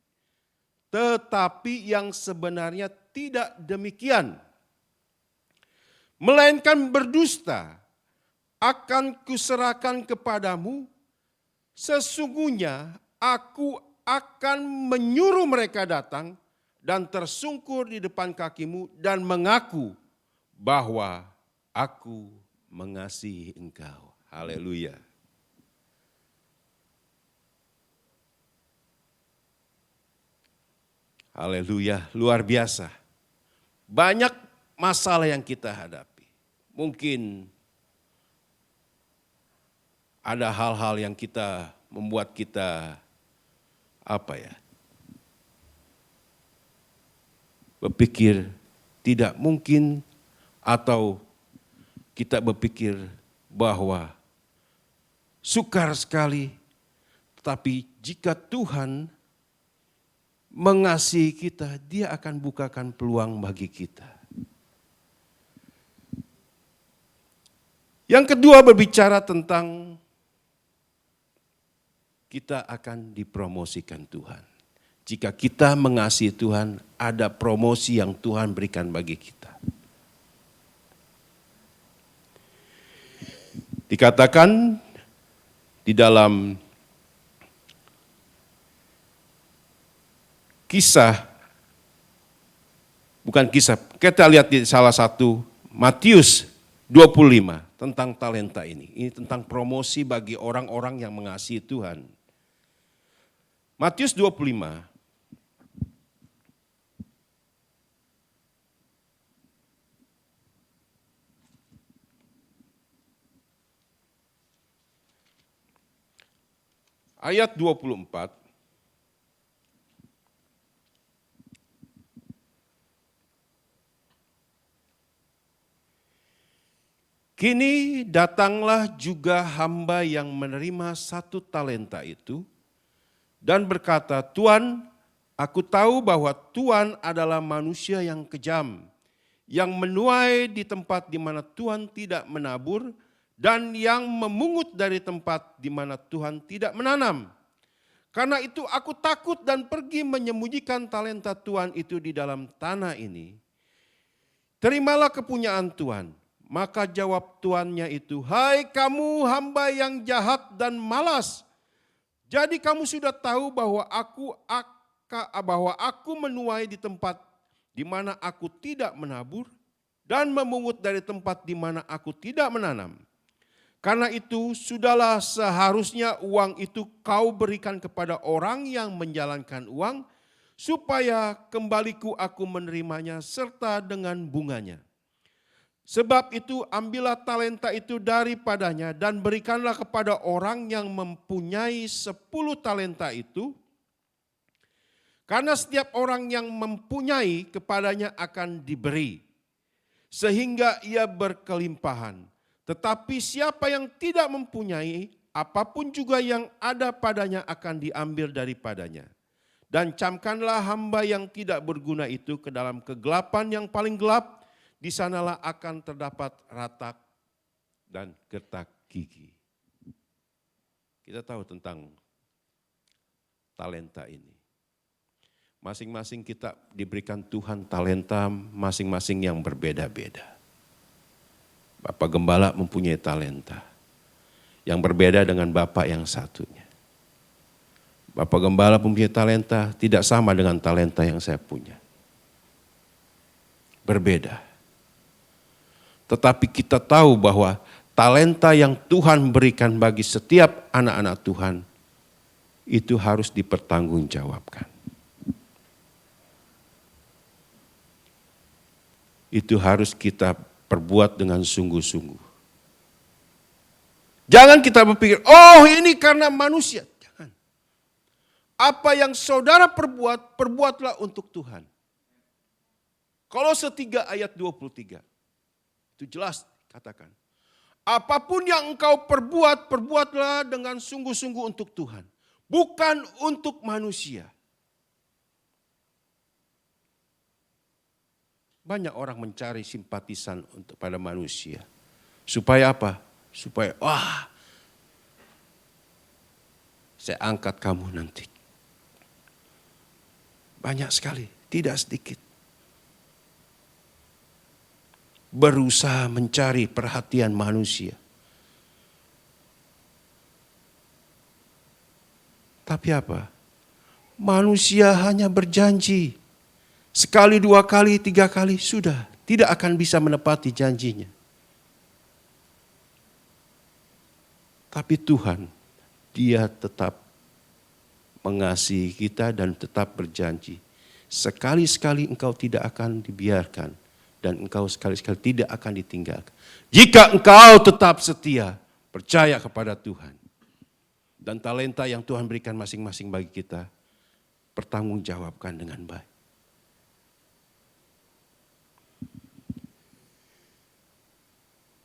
tetapi yang sebenarnya tidak demikian. Melainkan berdusta, akan kuserahkan kepadamu, sesungguhnya aku akan menyuruh mereka datang dan tersungkur di depan kakimu dan mengaku bahwa aku mengasihi engkau. Haleluya. Haleluya, luar biasa. Banyak masalah yang kita hadapi. Mungkin ada hal-hal yang kita membuat kita berpikir tidak mungkin atau kita berpikir bahwa sukar sekali. Tapi jika Tuhan mengasihi kita, Dia akan bukakan peluang bagi kita. Yang kedua berbicara tentang kita akan dipromosikan Tuhan. Jika kita mengasihi Tuhan, ada promosi yang Tuhan berikan bagi kita. Dikatakan di dalam Kisah bukan kisah, kita lihat di salah satu Matius 25 tentang talenta ini. Ini tentang promosi bagi orang-orang yang mengasihi Tuhan. Matius 25. Ayat 24. Kini datanglah juga hamba yang menerima 1 talenta itu dan berkata, Tuan, aku tahu bahwa Tuan adalah manusia yang kejam, yang menuai di tempat di mana Tuhan tidak menabur dan yang memungut dari tempat di mana Tuhan tidak menanam. Karena itu aku takut dan pergi menyembunyikan talenta Tuhan itu di dalam tanah ini. Terimalah kepunyaan Tuhan. Maka jawab tuannya itu, hai kamu hamba yang jahat dan malas. Jadi kamu sudah tahu bahwa aku menuai di tempat di mana aku tidak menabur dan memungut dari tempat di mana aku tidak menanam. Karena itu sudahlah seharusnya uang itu kau berikan kepada orang yang menjalankan uang, supaya kembaliku aku menerimanya serta dengan bunganya. Sebab itu ambillah talenta itu daripadanya dan berikanlah kepada orang yang mempunyai 10 talenta itu. Karena setiap orang yang mempunyai kepadanya akan diberi, sehingga ia berkelimpahan. Tetapi siapa yang tidak mempunyai, apapun juga yang ada padanya akan diambil daripadanya. Dan camkanlah hamba yang tidak berguna itu ke dalam kegelapan yang paling gelap, di sanalah akan terdapat ratak dan gertak gigi. Kita tahu tentang talenta ini. Masing-masing kita diberikan Tuhan talenta masing-masing yang berbeda-beda. Bapak Gembala mempunyai talenta yang berbeda dengan Bapak yang satunya. Bapak Gembala mempunyai talenta tidak sama dengan talenta yang saya punya. Berbeda. Tetapi kita tahu bahwa talenta yang Tuhan berikan bagi setiap anak-anak Tuhan itu harus dipertanggungjawabkan. Itu harus kita perbuat dengan sungguh-sungguh. Jangan kita berpikir, oh ini karena manusia. Jangan. Apa yang saudara perbuat, perbuatlah untuk Tuhan. Kolose 3 ayat 23. Itu jelas katakan. Apapun yang engkau perbuat, perbuatlah dengan sungguh-sungguh untuk Tuhan. Bukan untuk manusia. Banyak orang mencari simpatisan untuk pada manusia. Supaya apa? Supaya, saya angkat kamu nanti. Banyak sekali, tidak sedikit. Berusaha mencari perhatian manusia. Tapi apa? Manusia hanya berjanji. Sekali, 2 kali, 3 kali, sudah. Tidak akan bisa menepati janjinya. Tapi Tuhan, Dia tetap mengasihi kita dan tetap berjanji. Sekali-sekali engkau tidak akan dibiarkan. Dan engkau sekali-sekali tidak akan ditinggalkan. Jika engkau tetap setia, percaya kepada Tuhan. Dan talenta yang Tuhan berikan masing-masing bagi kita, pertanggungjawabkan dengan baik.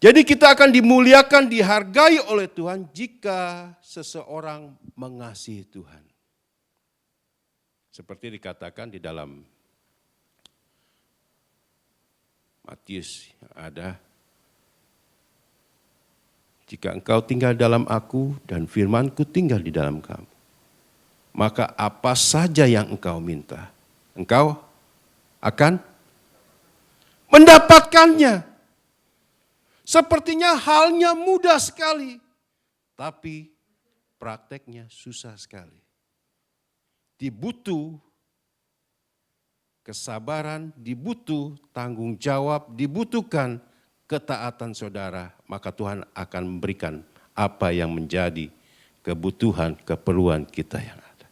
Jadi kita akan dimuliakan, dihargai oleh Tuhan jika seseorang mengasihi Tuhan. Seperti dikatakan di dalam Matius yang ada, jika engkau tinggal dalam aku dan firmanku tinggal di dalam kamu, maka apa saja yang engkau minta, engkau akan mendapatkannya. Sepertinya halnya mudah sekali, tapi prakteknya susah sekali. Dibutuh kesabaran, tanggung jawab, dibutuhkan ketaatan saudara, maka Tuhan akan memberikan apa yang menjadi kebutuhan, keperluan kita yang ada.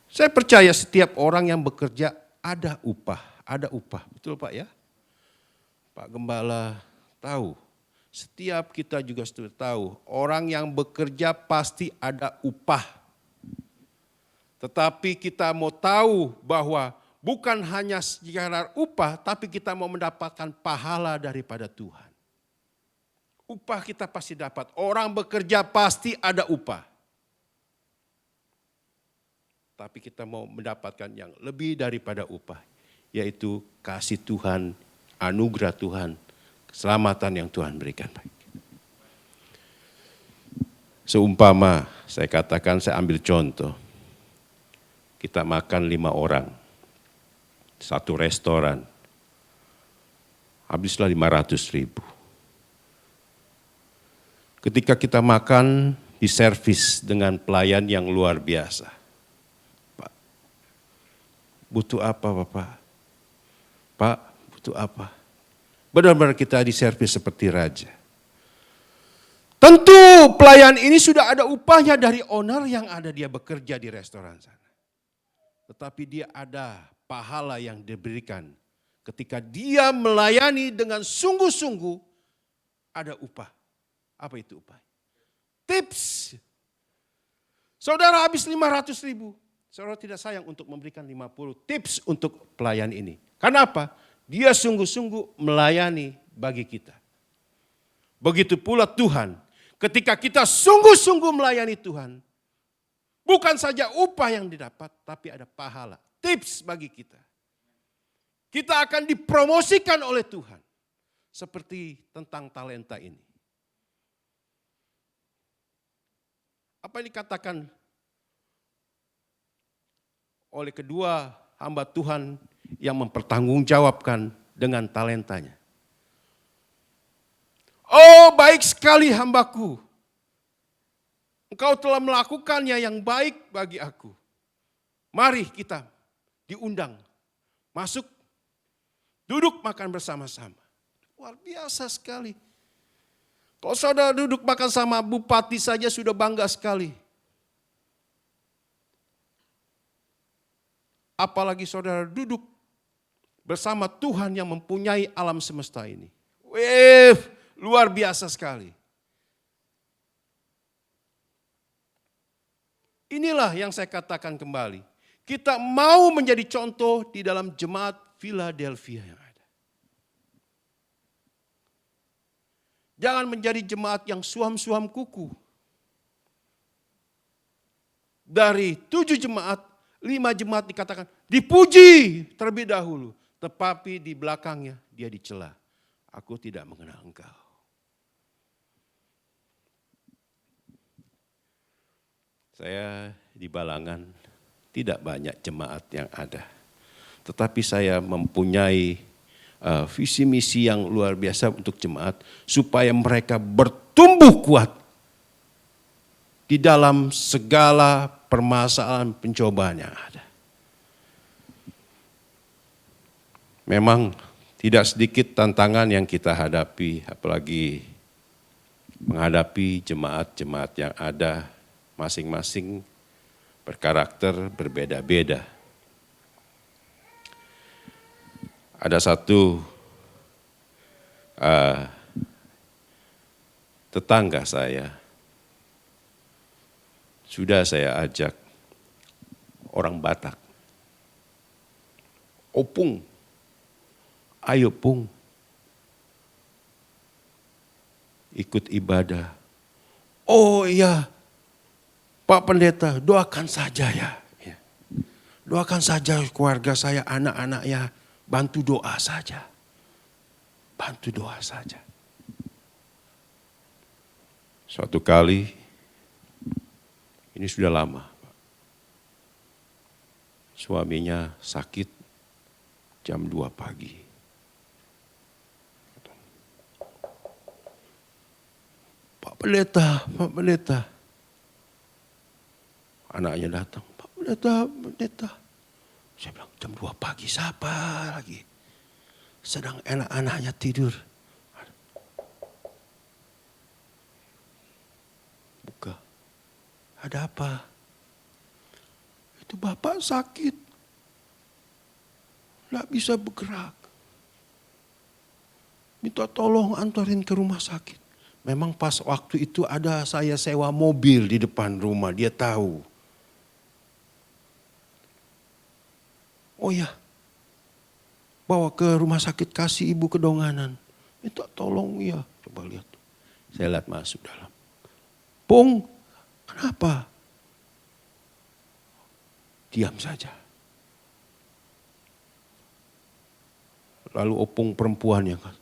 Saya percaya setiap orang yang bekerja ada upah, betul Pak ya? Pak Gembala tahu, setiap kita juga sudah tahu, orang yang bekerja pasti ada upah. Tetapi kita mau tahu bahwa bukan hanya secara upah, tapi kita mau mendapatkan pahala daripada Tuhan. Upah kita pasti dapat, orang bekerja pasti ada upah. Tapi kita mau mendapatkan yang lebih daripada upah, yaitu kasih Tuhan, anugerah Tuhan, keselamatan yang Tuhan berikan. Seumpama, saya katakan, saya ambil contoh, kita makan 5 orang, satu restoran, habislah 500.000. Ketika kita makan, diservis dengan pelayan yang luar biasa. Pak, butuh apa Bapak? Pak, butuh apa? Benar-benar kita diservis seperti raja. Tentu pelayan ini sudah ada upahnya dari owner yang ada dia bekerja di restoran sana. Tetapi dia ada pahala yang diberikan. Ketika dia melayani dengan sungguh-sungguh, ada upah. Apa itu upah? Tips. Saudara habis 500.000. Saudara tidak sayang untuk memberikan 50 tips untuk pelayan ini. Karena apa? Dia sungguh-sungguh melayani bagi kita. Begitu pula Tuhan. Ketika kita sungguh-sungguh melayani Tuhan, bukan saja upah yang didapat, tapi ada pahala, tips bagi kita. Kita akan dipromosikan oleh Tuhan. Seperti tentang talenta ini. Apa yang dikatakan oleh kedua hamba Tuhan yang mempertanggungjawabkan dengan talentanya. Oh, baik sekali hambaku. Engkau telah melakukannya yang baik bagi aku. Mari kita diundang, masuk, duduk makan bersama-sama. Luar biasa sekali. Kalau saudara duduk makan sama bupati saja sudah bangga sekali. Apalagi saudara duduk bersama Tuhan yang mempunyai alam semesta ini. Wih, luar biasa sekali. Inilah yang saya katakan kembali. Kita mau menjadi contoh di dalam jemaat Philadelphia yang ada. Jangan menjadi jemaat yang suam-suam kuku. Dari 7 jemaat, 5 jemaat dikatakan dipuji terlebih dahulu. Tetapi di belakangnya dia dicela. Aku tidak mengenal engkau. Saya di Balangan tidak banyak jemaat yang ada. Tetapi saya mempunyai visi misi yang luar biasa untuk jemaat. Supaya mereka bertumbuh kuat di dalam segala permasalahan pencobaan yang ada. Memang tidak sedikit tantangan yang kita hadapi, apalagi menghadapi jemaat-jemaat yang ada masing-masing berkarakter berbeda-beda. Ada satu tetangga saya, sudah saya ajak orang Batak. Opung, ayo Pung, ikut ibadah. Oh iya, Pak Pendeta, doakan saja ya. Doakan saja keluarga saya, anak-anaknya, bantu doa saja. Bantu doa saja. Suatu kali, ini sudah lama, Pak. Suaminya sakit jam 2 pagi. Pak Pendeta, Anaknya datang, Pak pendeta. Saya bilang jam 2 pagi siapa lagi? Sedang anak-anaknya tidur. Buka. Ada apa? Itu bapak sakit. Nggak bisa bergerak. Minta tolong antarin ke rumah sakit. Memang pas waktu itu ada saya sewa mobil di depan rumah. Dia tahu. Oh ya, bawa ke rumah sakit kasih ibu kedonganan. Minta tolong ya. Coba lihat. Saya lihat masuk dalam. Pung, kenapa? Diam saja. Lalu opung perempuannya kan.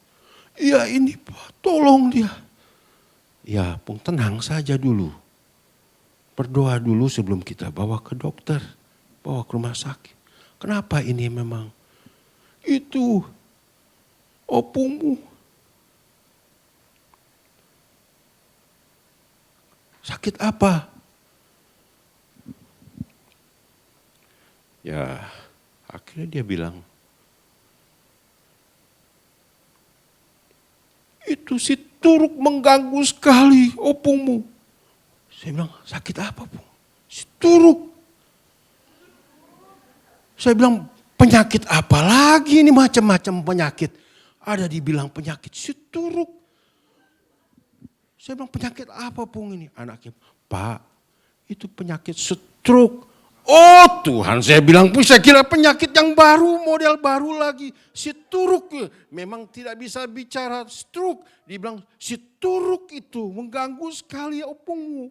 Iya ini Pak, tolong dia. Ya Pung tenang saja dulu. Berdoa dulu sebelum kita bawa ke dokter. Bawa ke rumah sakit. Kenapa ini memang? Itu opungmu. Sakit apa? Ya akhirnya dia bilang, itu si turuk mengganggu sekali opungmu. Saya bilang, sakit apa Pung? Si turuk. Saya bilang, penyakit apa lagi ini, macam-macam penyakit. Ada dibilang penyakit si turuk. Saya bilang, penyakit apa Pung ini? Anaknya, Pak, itu penyakit stroke. Oh Tuhan, saya bilang pun saya kira penyakit yang baru, model baru lagi. Si turuk, memang tidak bisa bicara stroke. Dia bilang, si turuk itu mengganggu sekali opungmu.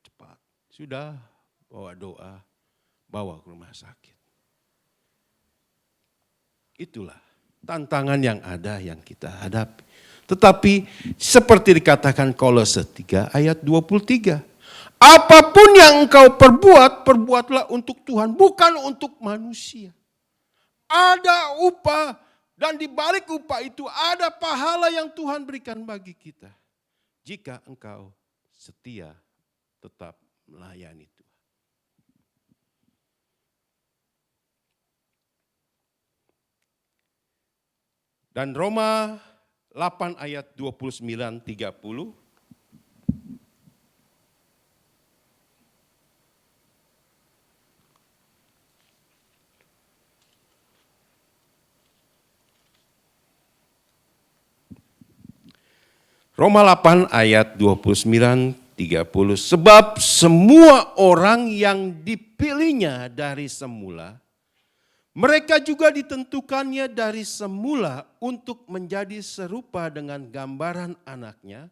Cepat, sudah bawa doa, bawa ke rumah sakit. Itulah tantangan yang ada yang kita hadapi. Tetapi seperti dikatakan Kolose 3 ayat 23. Apapun yang engkau perbuat, perbuatlah untuk Tuhan, bukan untuk manusia. Ada upah dan di balik upah itu ada pahala yang Tuhan berikan bagi kita. Jika engkau setia tetap melayani Tuhan. Dan Roma 8 ayat 29-30. Roma 8 ayat 29-30. Sebab semua orang yang dipilihnya dari semula, mereka juga ditentukannya dari semula untuk menjadi serupa dengan gambaran anaknya,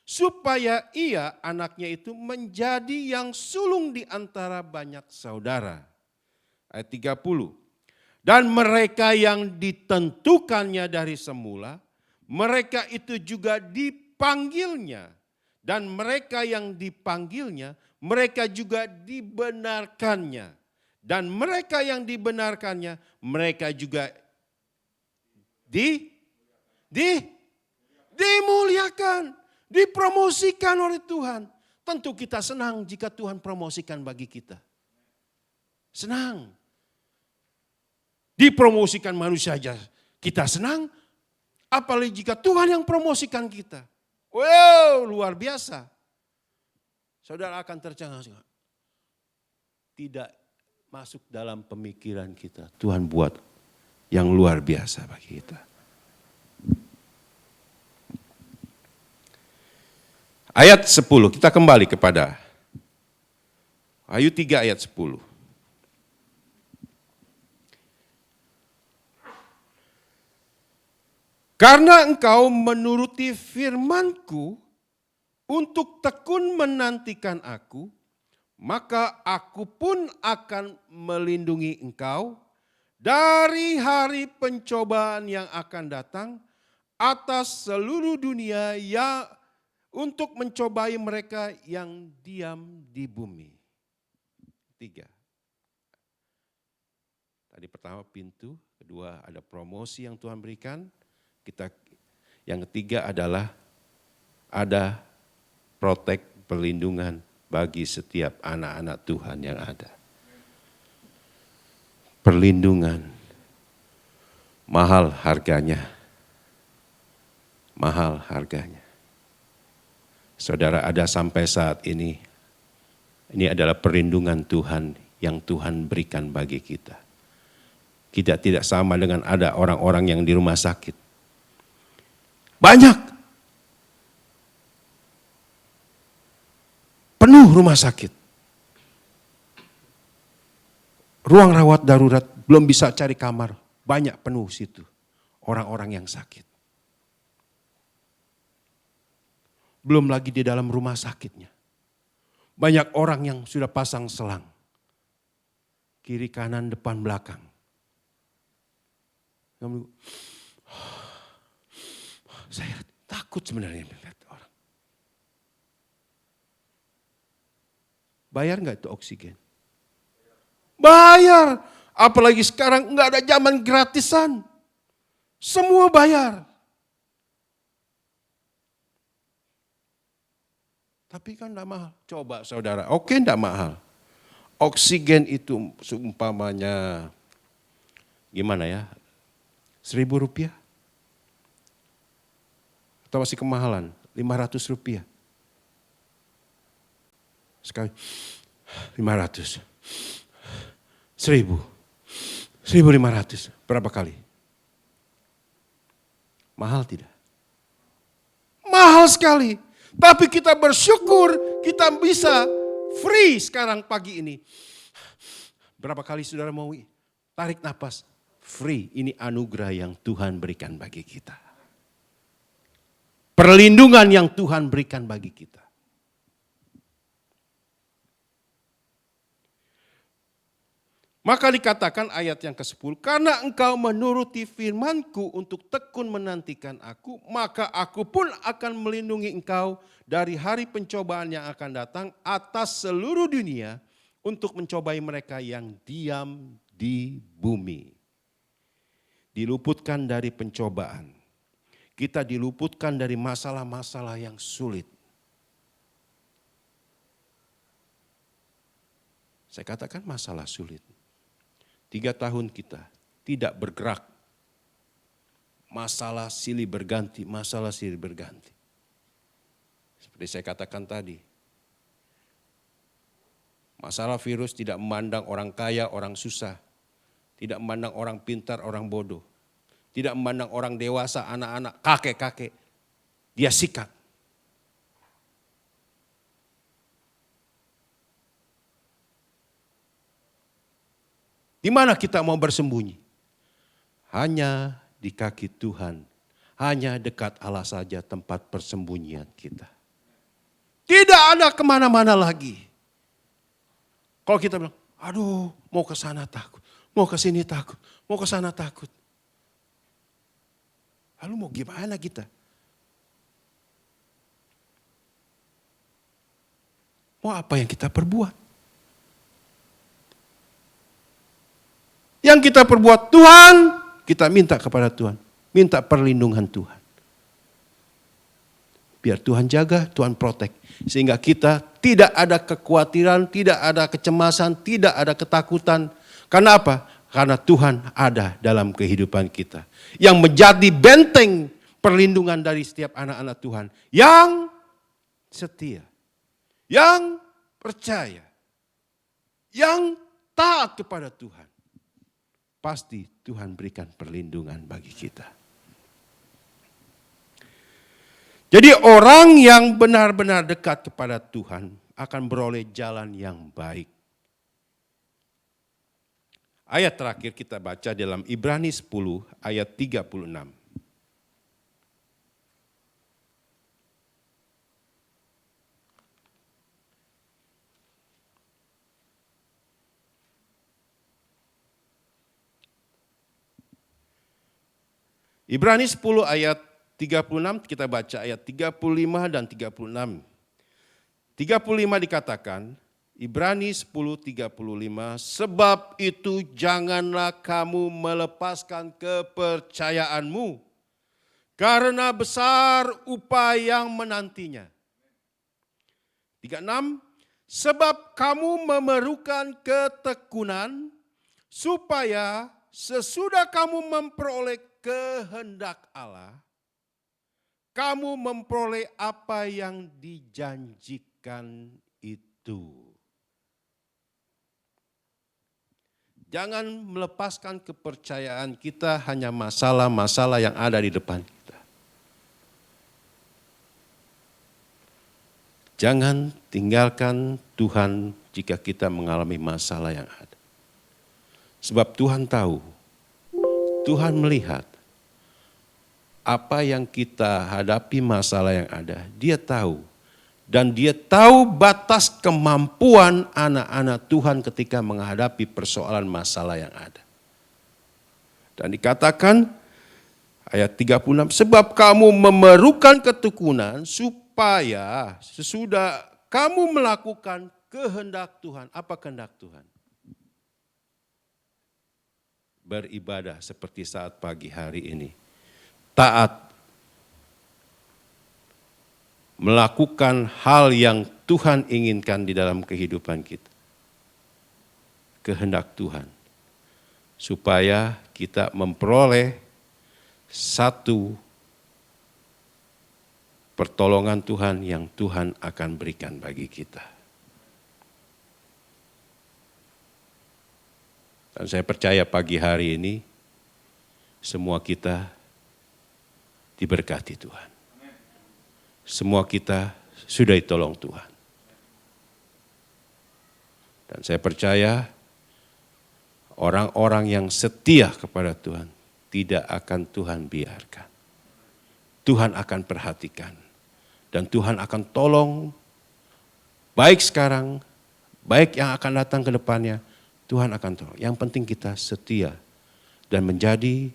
supaya ia, anaknya itu, menjadi yang sulung di antara banyak saudara. Ayat 30. Dan mereka yang ditentukannya dari semula, mereka itu juga dipanggilnya. Dan mereka yang dipanggilnya, mereka juga dibenarkannya. Dan mereka yang dibenarkannya, mereka juga dimuliakan, dipromosikan oleh Tuhan. Tentu kita senang jika Tuhan promosikan bagi kita. Senang. Dipromosikan manusia saja kita senang. Apalagi jika Tuhan yang promosikan kita. Wow, luar biasa. Saudara akan tercengang. Tidak masuk dalam pemikiran kita. Tuhan buat yang luar biasa bagi kita. Ayat 10, kita kembali kepada Wahyu 3 ayat 10. Karena engkau menuruti firman-Ku untuk tekun menantikan aku, maka aku pun akan melindungi engkau dari hari pencobaan yang akan datang atas seluruh dunia yang untuk mencobai mereka yang diam di bumi. 3. Tadi pertama pintu, kedua ada promosi yang Tuhan berikan. Yang ketiga adalah ada protek perlindungan bagi setiap anak-anak Tuhan yang ada. Perlindungan, mahal harganya. Mahal harganya. Saudara, ada sampai saat ini adalah perlindungan Tuhan yang Tuhan berikan bagi kita. Kita tidak sama dengan ada orang-orang yang di rumah sakit. Banyak. Penuh rumah sakit. Ruang rawat darurat belum bisa cari kamar. Banyak penuh situ. Orang-orang yang sakit. Belum lagi di dalam rumah sakitnya. Banyak orang yang sudah pasang selang. Kiri, kanan, depan, belakang. Saya takut sebenarnya melihat orang. Bayar nggak itu oksigen? Bayar. Apalagi sekarang nggak ada zaman gratisan. Semua bayar. Tapi kan enggak mahal. Coba saudara, oke enggak mahal. Oksigen itu seumpamanya, gimana ya, 1.000 rupiah. Atau masih kemahalan, 500 rupiah. Sekali, 500. 1.000. 1.500. Berapa kali? Mahal tidak? Mahal sekali. Tapi kita bersyukur kita bisa free sekarang pagi ini. Berapa kali saudara mau tarik napas? Free, ini anugerah yang Tuhan berikan bagi kita. Perlindungan yang Tuhan berikan bagi kita. Maka dikatakan ayat yang ke-10, karena engkau menuruti firmanku untuk tekun menantikan aku, maka aku pun akan melindungi engkau dari hari pencobaan yang akan datang atas seluruh dunia untuk mencobai mereka yang diam di bumi. Diluputkan dari pencobaan. Kita diluputkan dari masalah-masalah yang sulit. Saya katakan masalah sulit. 3 tahun kita tidak bergerak. Masalah silih berganti, masalah silih berganti. Seperti saya katakan tadi. Masalah virus tidak memandang orang kaya, orang susah. Tidak memandang orang pintar, orang bodoh. Tidak memandang orang dewasa, anak-anak, kakek-kakek. Dia sikat. Di mana kita mau bersembunyi? Hanya di kaki Tuhan. Hanya dekat Allah saja tempat persembunyian kita. Tidak ada kemana-mana lagi. Kalau kita bilang, aduh mau ke sana takut. Mau ke sini takut. Mau ke sana takut. Lalu mau gimana kita? Mau apa yang kita perbuat? Yang kita perbuat Tuhan, kita minta kepada Tuhan. Minta perlindungan Tuhan. Biar Tuhan jaga, Tuhan protek. Sehingga kita tidak ada kekhawatiran, tidak ada kecemasan, tidak ada ketakutan. Karena apa? Karena Tuhan ada dalam kehidupan kita. Yang menjadi benteng perlindungan dari setiap anak-anak Tuhan. Yang setia. Yang percaya. Yang taat kepada Tuhan. Pasti Tuhan berikan perlindungan bagi kita. Jadi orang yang benar-benar dekat kepada Tuhan akan beroleh jalan yang baik. Ayat terakhir kita baca dalam Ibrani 10 ayat 36. Ibrani 10 ayat 36 kita baca ayat 35 dan 36. 35 dikatakan, Ibrani 10:35, sebab itu janganlah kamu melepaskan kepercayaanmu, karena besar upah yang menantinya. 36, Sebab kamu memerlukan ketekunan, supaya sesudah kamu memperoleh kehendak Allah, kamu memperoleh apa yang dijanjikan itu. Jangan melepaskan kepercayaan kita hanya masalah-masalah yang ada di depan kita. Jangan tinggalkan Tuhan jika kita mengalami masalah yang ada. Sebab Tuhan tahu, Tuhan melihat apa yang kita hadapi, masalah yang ada. Dia tahu. Dan dia tahu batas kemampuan anak-anak Tuhan ketika menghadapi persoalan masalah yang ada. Dan dikatakan ayat 36, sebab kamu memerlukan ketekunan supaya sesudah kamu melakukan kehendak Tuhan. Apa kehendak Tuhan? Beribadah seperti saat pagi hari ini. Taat. Melakukan hal yang Tuhan inginkan di dalam kehidupan kita. Kehendak Tuhan. Supaya kita memperoleh satu pertolongan Tuhan yang Tuhan akan berikan bagi kita. Dan saya percaya pagi hari ini semua kita diberkati Tuhan. Semua kita sudah ditolong Tuhan. Dan saya percaya orang-orang yang setia kepada Tuhan tidak akan Tuhan biarkan. Tuhan akan perhatikan. Dan Tuhan akan tolong baik sekarang, baik yang akan datang ke depannya, Tuhan akan tolong. Yang penting kita setia dan menjadi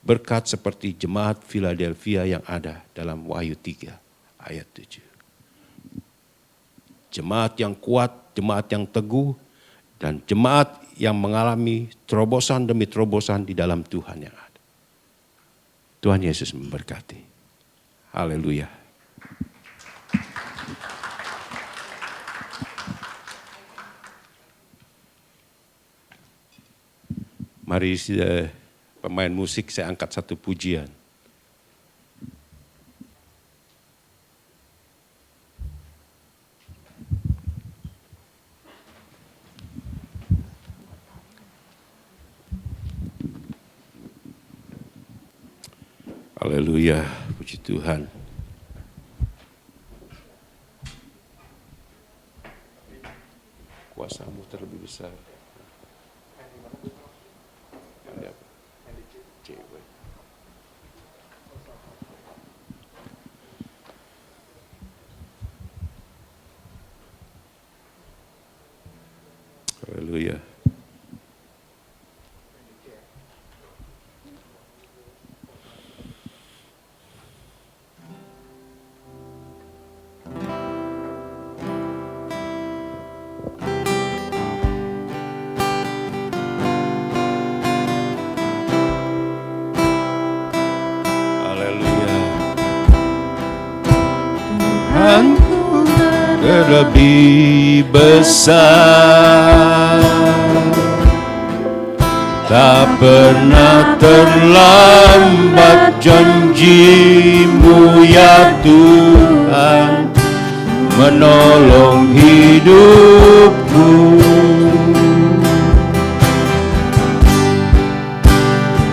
berkat seperti jemaat Philadelphia yang ada dalam Wahyu 3. Ayat 7. Jemaat yang kuat, jemaat yang teguh, dan jemaat yang mengalami terobosan demi terobosan di dalam Tuhan yang ada. Tuhan Yesus memberkati. Haleluya. Mari pemain musik saya angkat satu pujian. Haleluya, puji Tuhan. Kuasa-Mu terlebih besar. Haleluya. Lebih besar, tak pernah terlambat janji-Mu ya Tuhan, menolong hidupku.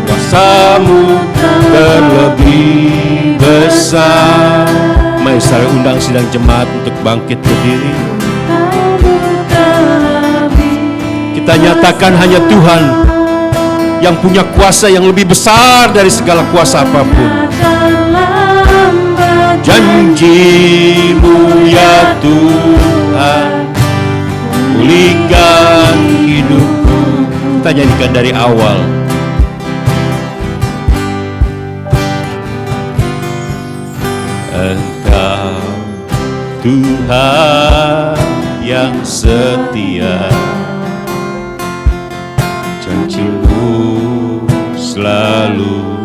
Kuasa-Mu terlebih besar. Mari saya undang sidang jemaat untuk bangkit berdiri. Kita nyatakan hanya Tuhan yang punya kuasa yang lebih besar dari segala kuasa apapun. Janji-Mu ya Tuhan, pulihkan hidupku. Kita nyanyikan dari awal. Engkau Tuhan yang setia, janji-Mu selalu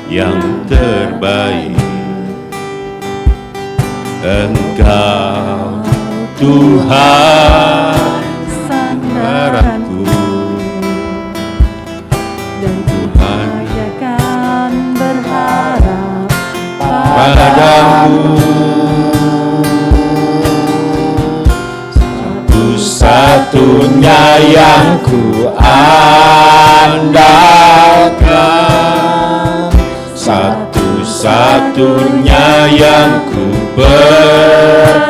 yang terbaik. Engkau Tuhan sandaranku, dan Tuhan akan berharap padamu. Satu-satunya yang ku andalkan, satu-satunya yang ku percaya,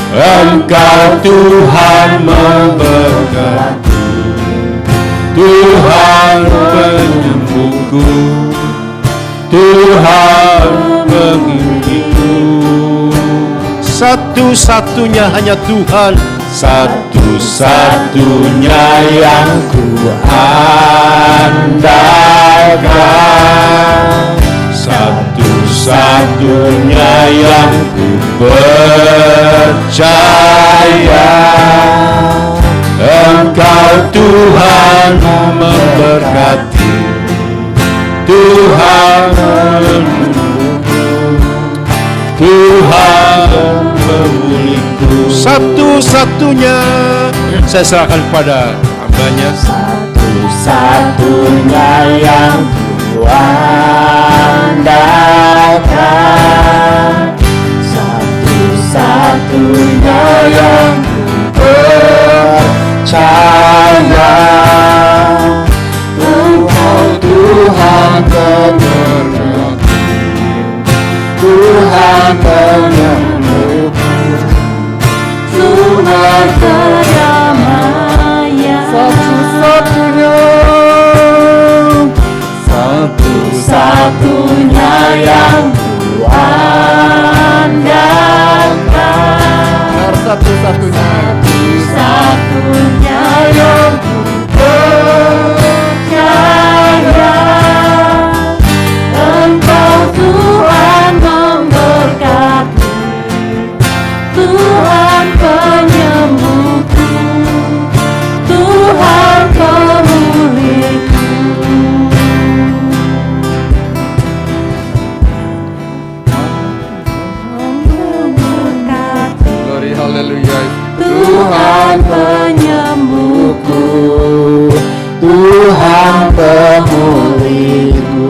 Engkau Tuhan memberkati, Tuhan penyembuhku, Tuhan penghidup. Satu-satunya hanya Tuhan, satu-satunya yang ku andalkan, satu-satunya yang ku percaya, Engkau Tuhan memberkati, Tuhan menyembuhku, Tuhan memulihku. Satu-satunya saya serahkan pada hamba-Nya. Satu-satunya yang ku andalkan, satu-satunya yang ku percaya, Engkau Tuhan memberkati, Tuhan menyembuhku, Tuhan kedamaian. satu-satunya yang ku andalkan, Satu-satunya. Satu-satunya yang ku percaya, Engkau Tuhan memberkati, Tuhan penyembuhku, Tuhan pemulihku. Memberkati, Glory haleluya. Tuhan penyembuhku, Tuhan pemulihku.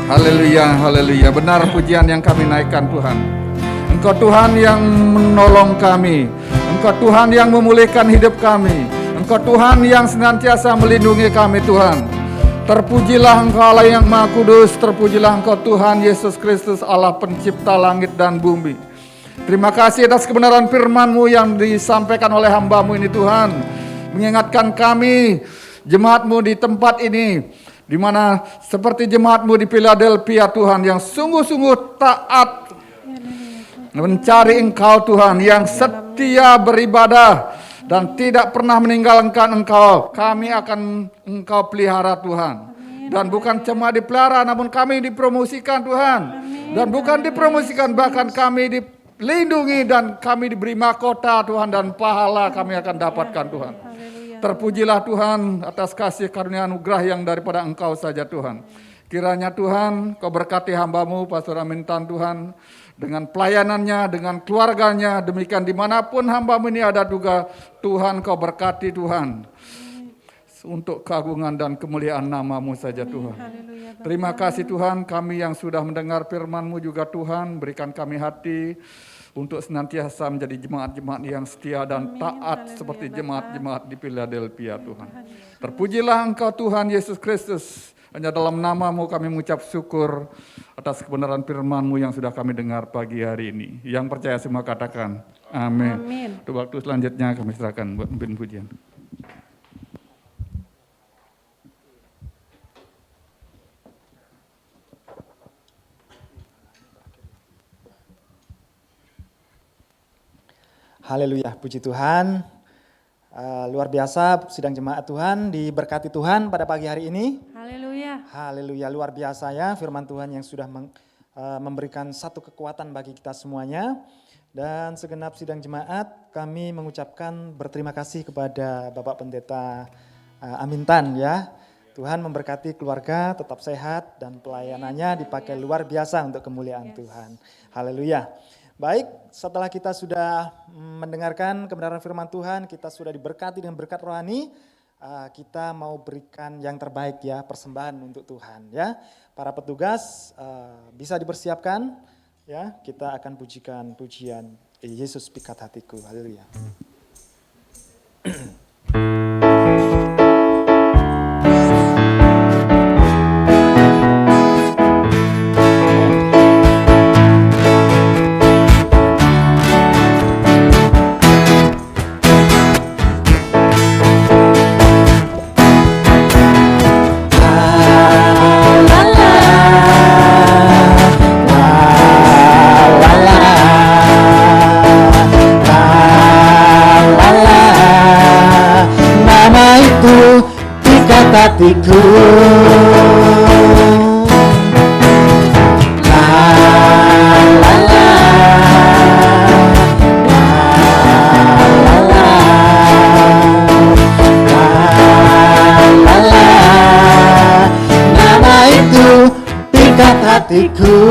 Haleluya, haleluya. Benar pujian yang kami naikkan Tuhan. Engkau Tuhan yang menolong kami. Engkau Tuhan yang memulihkan hidup kami. Engkau Tuhan yang senantiasa melindungi kami Tuhan. Terpujilah Engkau Allah yang Maha Kudus. Terpujilah Engkau Tuhan Yesus Kristus Allah pencipta langit dan bumi. Terima kasih atas kebenaran firman-Mu yang disampaikan oleh hamba-Mu ini Tuhan. Mengingatkan kami, jemaat-Mu di tempat ini, di mana seperti jemaat-Mu di Philadelphia Tuhan, yang sungguh-sungguh taat mencari Engkau Tuhan, yang setia beribadah dan tidak pernah meninggalkan Engkau. Kami akan Engkau pelihara Tuhan. Dan bukan cuma dipelihara, namun kami dipromosikan Tuhan. Dan bukan dipromosikan, bahkan kami dilindungi dan kami diberi mahkota Tuhan, dan pahala kami akan dapatkan Tuhan. Terpujilah Tuhan atas kasih karunia anugerah yang daripada Engkau saja Tuhan. Kiranya Tuhan Kau berkati hamba-Mu Pastor Amintan Tuhan, dengan pelayanannya, dengan keluarganya, demikian dimanapun hamba-Mu ini ada juga Tuhan Kau berkati Tuhan. Untuk keagungan dan kemuliaan nama-Mu saja Tuhan. Terima kasih Tuhan, kami yang sudah mendengar firman-Mu juga Tuhan, berikan kami hati untuk senantiasa menjadi jemaat-jemaat yang setia dan taat seperti jemaat-jemaat di Philadelphia Tuhan. Terpujilah Engkau Tuhan Yesus Kristus. Hanya dalam nama-Mu kami mengucap syukur atas kebenaran firman-Mu yang sudah kami dengar pagi hari ini. Yang percaya semua katakan amin. Untuk waktu selanjutnya kami serahkan buat pemimpin pujian. Haleluya, puji Tuhan. Luar biasa sidang jemaat Tuhan, diberkati Tuhan pada pagi hari ini. Haleluya. Haleluya, luar biasa ya firman Tuhan yang sudah memberikan satu kekuatan bagi kita semuanya. Dan segenap sidang jemaat kami mengucapkan berterima kasih kepada Bapak Pendeta Amintan ya. Tuhan memberkati keluarga, tetap sehat, dan pelayanannya dipakai luar biasa untuk kemuliaan Tuhan. Haleluya. Baik, setelah kita sudah mendengarkan kebenaran firman Tuhan, kita sudah diberkati dengan berkat rohani, kita mau berikan yang terbaik ya, persembahan untuk Tuhan ya. Para petugas bisa dipersiapkan ya, kita akan pujikan pujian Yesus pikat hatiku. Haleluya. Hatiku nama itu pikat hatiku.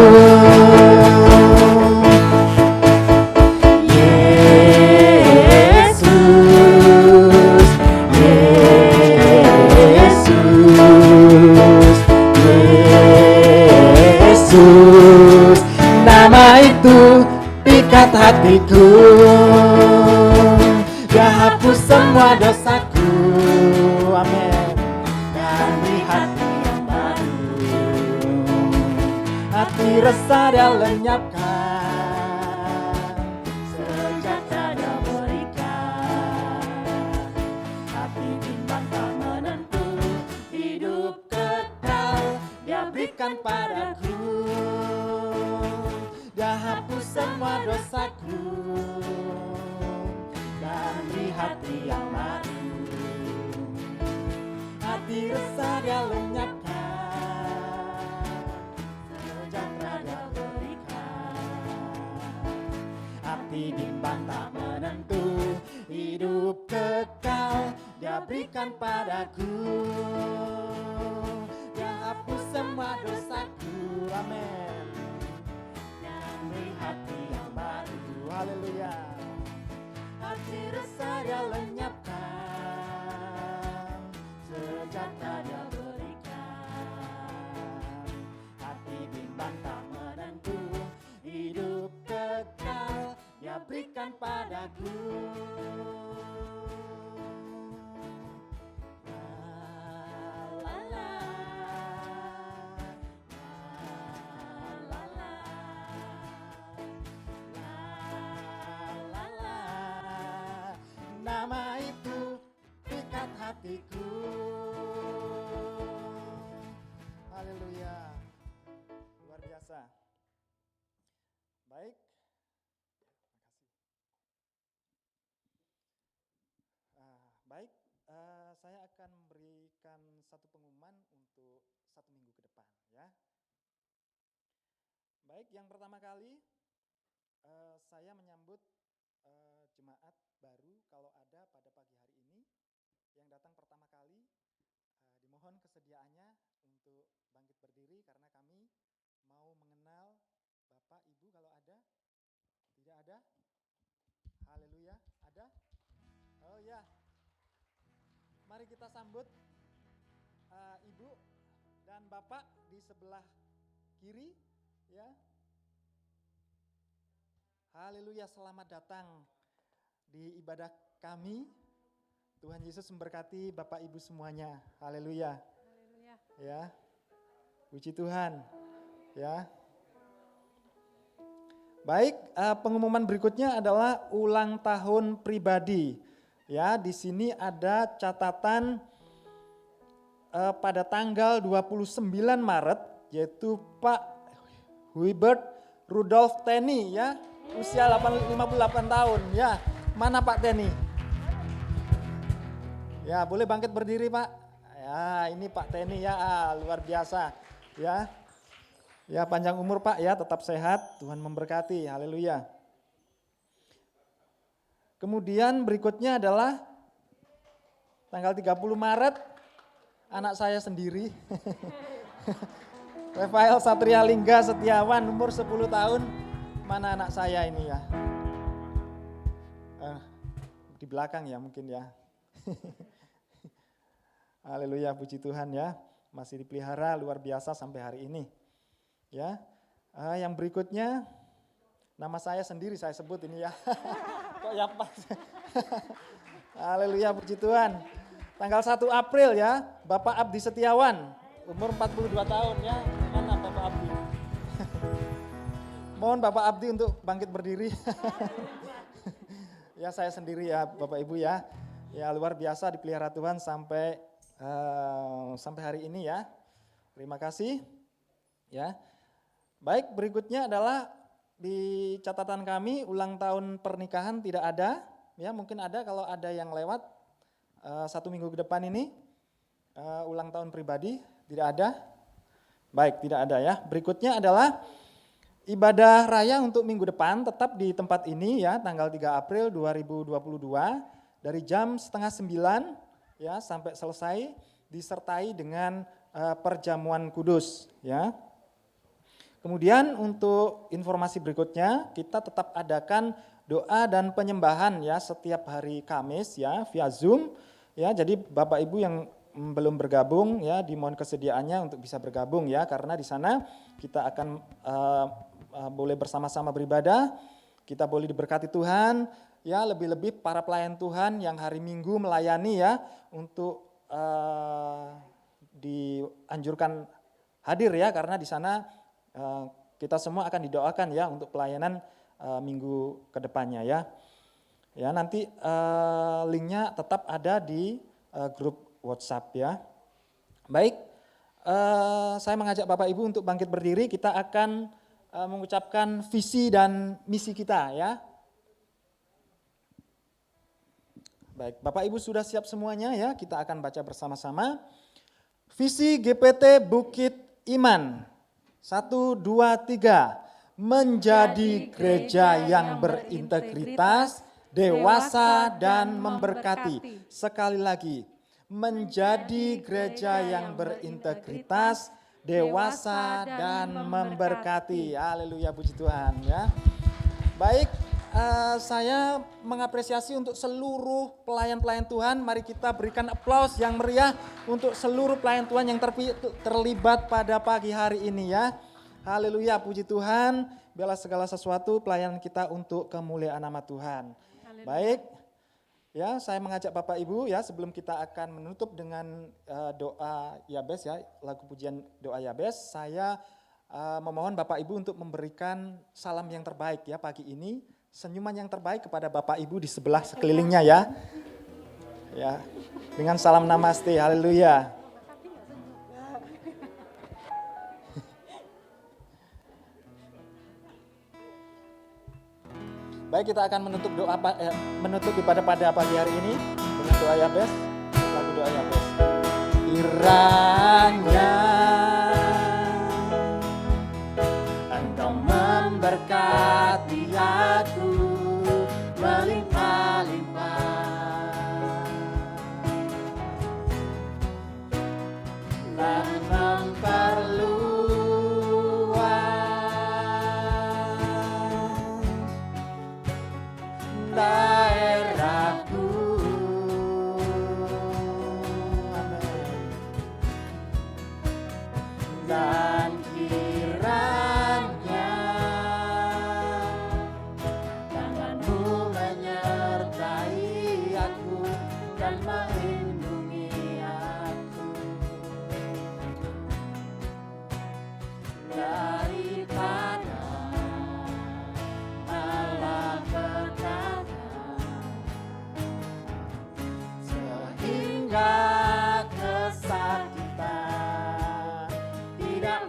Nama itu pikat hatiku, dia hapus semua dosaku, amin. Dan di hati yang baru, hati resah dia lenyapkan, sejahtera dia berikan, hati bimbang tak menentu, hidup kekal dia berikan padaku. Dia hapus semua dosaku dan di hati yang baru, hati resah dia lenyapkan, sejahtera dia berikan, hati bimbang tak menentu, hidup kekal dia berikan padaku. Dia hapus semua dosaku, amin. Hati yang baru, haleluya. Hati resah dia lenyapkan, sejahtera dia berikan, hati bimbang tak menentu, hidup kekal dia berikan padaku. Nama itu pikat hatiku. Haleluya. Luar biasa. Baik. Baik, saya akan memberikan satu pengumuman untuk 1 minggu ke depan ya. Baik, yang pertama kali saya menyambut jemaat baru kalau ada pada pagi hari ini yang datang pertama kali, dimohon kesediaannya untuk bangkit berdiri karena kami mau mengenal Bapak Ibu kalau ada. Tidak ada? Haleluya, ada? Oh ya, mari kita sambut Ibu dan Bapak di sebelah kiri ya. Haleluya, selamat datang di ibadah kami. Tuhan Yesus memberkati Bapak Ibu semuanya. Haleluya. Haleluya. Ya. Puji Tuhan. Ya. Baik, pengumuman berikutnya adalah ulang tahun pribadi. Ya, di sini ada catatan pada tanggal 29 Maret yaitu Pak Hubert Rudolf Teni ya. Usia 58 tahun ya. Mana Pak Teni? Ya, boleh bangkit berdiri Pak. Ya, ini Pak Teni ya, luar biasa ya. Ya, panjang umur Pak ya, tetap sehat, Tuhan memberkati. Haleluya. Kemudian berikutnya adalah tanggal 30 Maret anak saya sendiri. Rafael Satria Lingga Setiawan, umur 10 tahun. Mana anak saya ini ya? Di belakang ya mungkin ya. Haleluya, puji Tuhan ya. Masih dipelihara luar biasa sampai hari ini. Ya. Yang berikutnya, nama saya sendiri saya sebut ini ya. Kok ya pas? Haleluya, puji Tuhan. Tanggal 1 April ya, Bapak Abdi Setiawan, umur 42 tahun ya. Mana Bapak Abdi? Mohon Bapak Abdi untuk bangkit berdiri. Ya saya sendiri ya Bapak Ibu ya. Ya luar biasa dipelihara Tuhan sampai hari ini ya. Terima kasih. Ya. Baik, berikutnya adalah di catatan kami ulang tahun pernikahan tidak ada. Ya mungkin ada kalau ada yang lewat 1 minggu ke depan ini. Ulang tahun pribadi tidak ada. Baik, tidak ada ya. Berikutnya adalah ibadah raya untuk minggu depan tetap di tempat ini ya, tanggal 3 April 2022 dari jam 8:30 ya sampai selesai, disertai dengan perjamuan kudus ya. Kemudian untuk informasi berikutnya, kita tetap adakan doa dan penyembahan ya setiap hari Kamis ya via Zoom ya. Jadi Bapak Ibu yang belum bergabung ya dimohon kesediaannya untuk bisa bergabung ya, karena di sana kita akan boleh bersama-sama beribadah, kita boleh diberkati Tuhan, ya lebih-lebih para pelayan Tuhan yang hari Minggu melayani ya, untuk dianjurkan hadir ya, karena di sana kita semua akan didoakan ya untuk pelayanan minggu ke depannya ya. Ya nanti linknya tetap ada di grup WhatsApp ya. Baik, saya mengajak Bapak Ibu untuk bangkit berdiri, kita akan mengucapkan visi dan misi kita ya. Baik, Bapak Ibu sudah siap semuanya ya, kita akan baca bersama-sama. Visi GPT Bukit Iman, 1, 2, 3, menjadi gereja yang berintegritas, dewasa dan memberkati. Sekali lagi, menjadi gereja yang berintegritas, dewasa dan memberkati. Haleluya, puji Tuhan ya. Baik, saya mengapresiasi untuk seluruh pelayan-pelayan Tuhan. Mari kita berikan aplaus yang meriah untuk seluruh pelayan Tuhan yang terlibat pada pagi hari ini ya. Haleluya, puji Tuhan. Biarlah segala sesuatu pelayanan kita untuk kemuliaan nama Tuhan. Haleluya. Baik, ya saya mengajak Bapak Ibu ya, sebelum kita akan menutup dengan doa Yabes ya, lagu pujian doa Yabes, saya memohon Bapak Ibu untuk memberikan salam yang terbaik ya pagi ini, senyuman yang terbaik kepada Bapak Ibu di sebelah sekelilingnya ya. Ya, dengan salam namaste, haleluya. Baik, kita akan menutup ibadah pada pagi hari ini dengan doa Yabes, lagu doa Yabes. Kiranya Engkau memberkati aku melimpah-limpah dan memperluas daerahku. Amin. Dan kiranya tangan-Mu menyertai aku dan melindungi aku daripada malapetaka, sehingga kesakitan tidak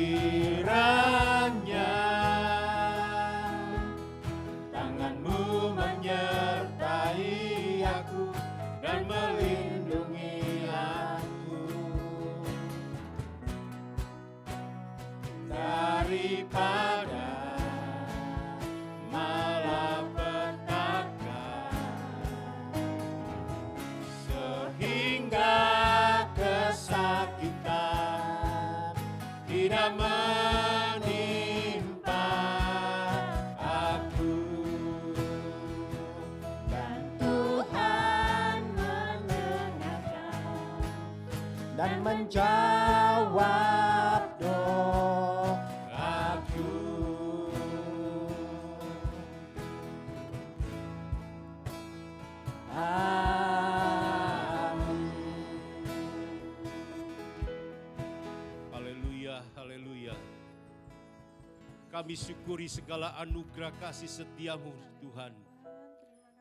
Kiranya tanganmu menyertai aku dan melindungi aku daripada malapetaka, sehingga kesakitan tidak menimpa aku. Dan Tuhan mendengarkan dan menjawab doaku. Amin. Haleluya, haleluya. Kami syukuri segala anugerah kasih setiamu Tuhan.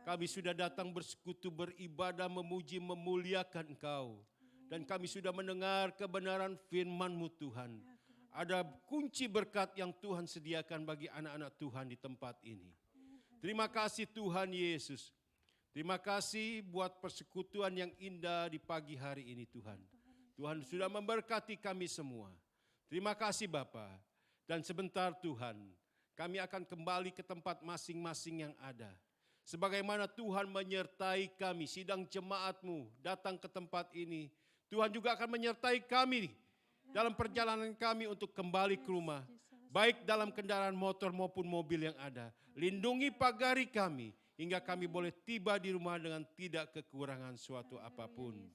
Kami sudah datang bersekutu, beribadah, memuji, memuliakan Engkau. Dan kami sudah mendengar kebenaran firman-Mu Tuhan. Ada kunci berkat yang Tuhan sediakan bagi anak-anak Tuhan di tempat ini. Terima kasih Tuhan Yesus. Terima kasih buat persekutuan yang indah di pagi hari ini Tuhan. Tuhan sudah memberkati kami semua. Terima kasih Bapa. Dan sebentar Tuhan, kami akan kembali ke tempat masing-masing yang ada. Sebagaimana Tuhan menyertai kami, sidang jemaat-Mu datang ke tempat ini. Tuhan juga akan menyertai kami dalam perjalanan kami untuk kembali ke rumah. Baik dalam kendaraan motor maupun mobil yang ada. Lindungi pagari kami hingga kami boleh tiba di rumah dengan tidak kekurangan suatu apapun.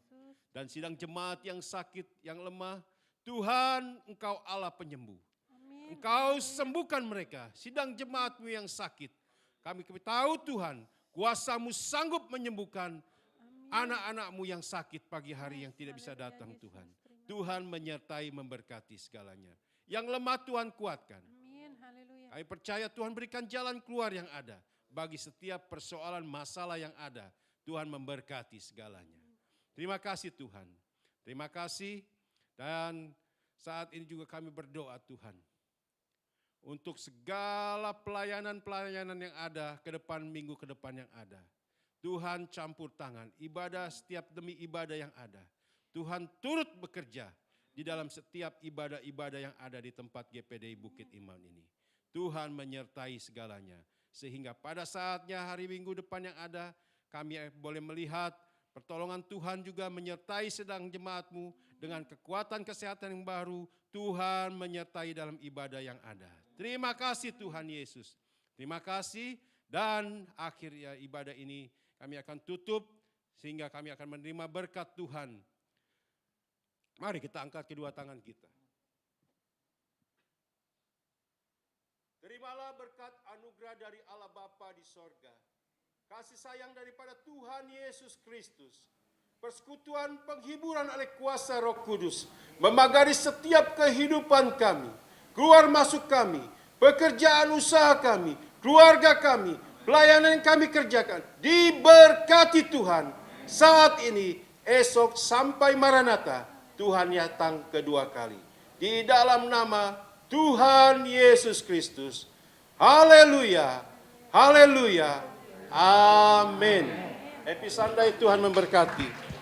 Dan sidang jemaat yang sakit, yang lemah, Tuhan Engkau Allah penyembuh. Engkau sembuhkan mereka, sidang jemaat-Mu yang sakit. Kami tahu Tuhan, kuasa-Mu sanggup menyembuhkan anak-anak-Mu yang sakit pagi hari yang tidak bisa datang Tuhan. Tuhan menyertai memberkati segalanya. Yang lemah Tuhan kuatkan. Amin. Haleluya. Kami percaya Tuhan berikan jalan keluar yang ada. Bagi setiap persoalan masalah yang ada, Tuhan memberkati segalanya. Terima kasih Tuhan. Terima kasih. Dan saat ini juga kami berdoa Tuhan. Untuk segala pelayanan-pelayanan yang ada ke depan, minggu ke depan yang ada. Tuhan campur tangan, ibadah setiap demi ibadah yang ada. Tuhan turut bekerja di dalam setiap ibadah-ibadah yang ada di tempat GPDI Bukit Iman ini. Tuhan menyertai segalanya. Sehingga pada saatnya hari minggu depan yang ada, kami boleh melihat pertolongan Tuhan juga menyertai sedang jemaat-Mu dengan kekuatan kesehatan yang baru. Tuhan menyertai dalam ibadah yang ada. Terima kasih Tuhan Yesus. Terima kasih dan akhirnya ibadah ini kami akan tutup sehingga kami akan menerima berkat Tuhan. Mari kita angkat kedua tangan kita. Terimalah berkat anugerah dari Allah Bapa di sorga. Kasih sayang daripada Tuhan Yesus Kristus. Persekutuan penghiburan oleh kuasa Roh Kudus. Memagari setiap kehidupan kami. Keluar masuk kami. Pekerjaan usaha kami. Keluarga kami. Pelayanan yang kami kerjakan. Diberkati Tuhan. Saat ini, esok sampai Maranatha. Tuhan datang kedua kali. Di dalam nama Tuhan Yesus Kristus. Haleluya. Haleluya. Amin. Happy Sunday, Tuhan memberkati.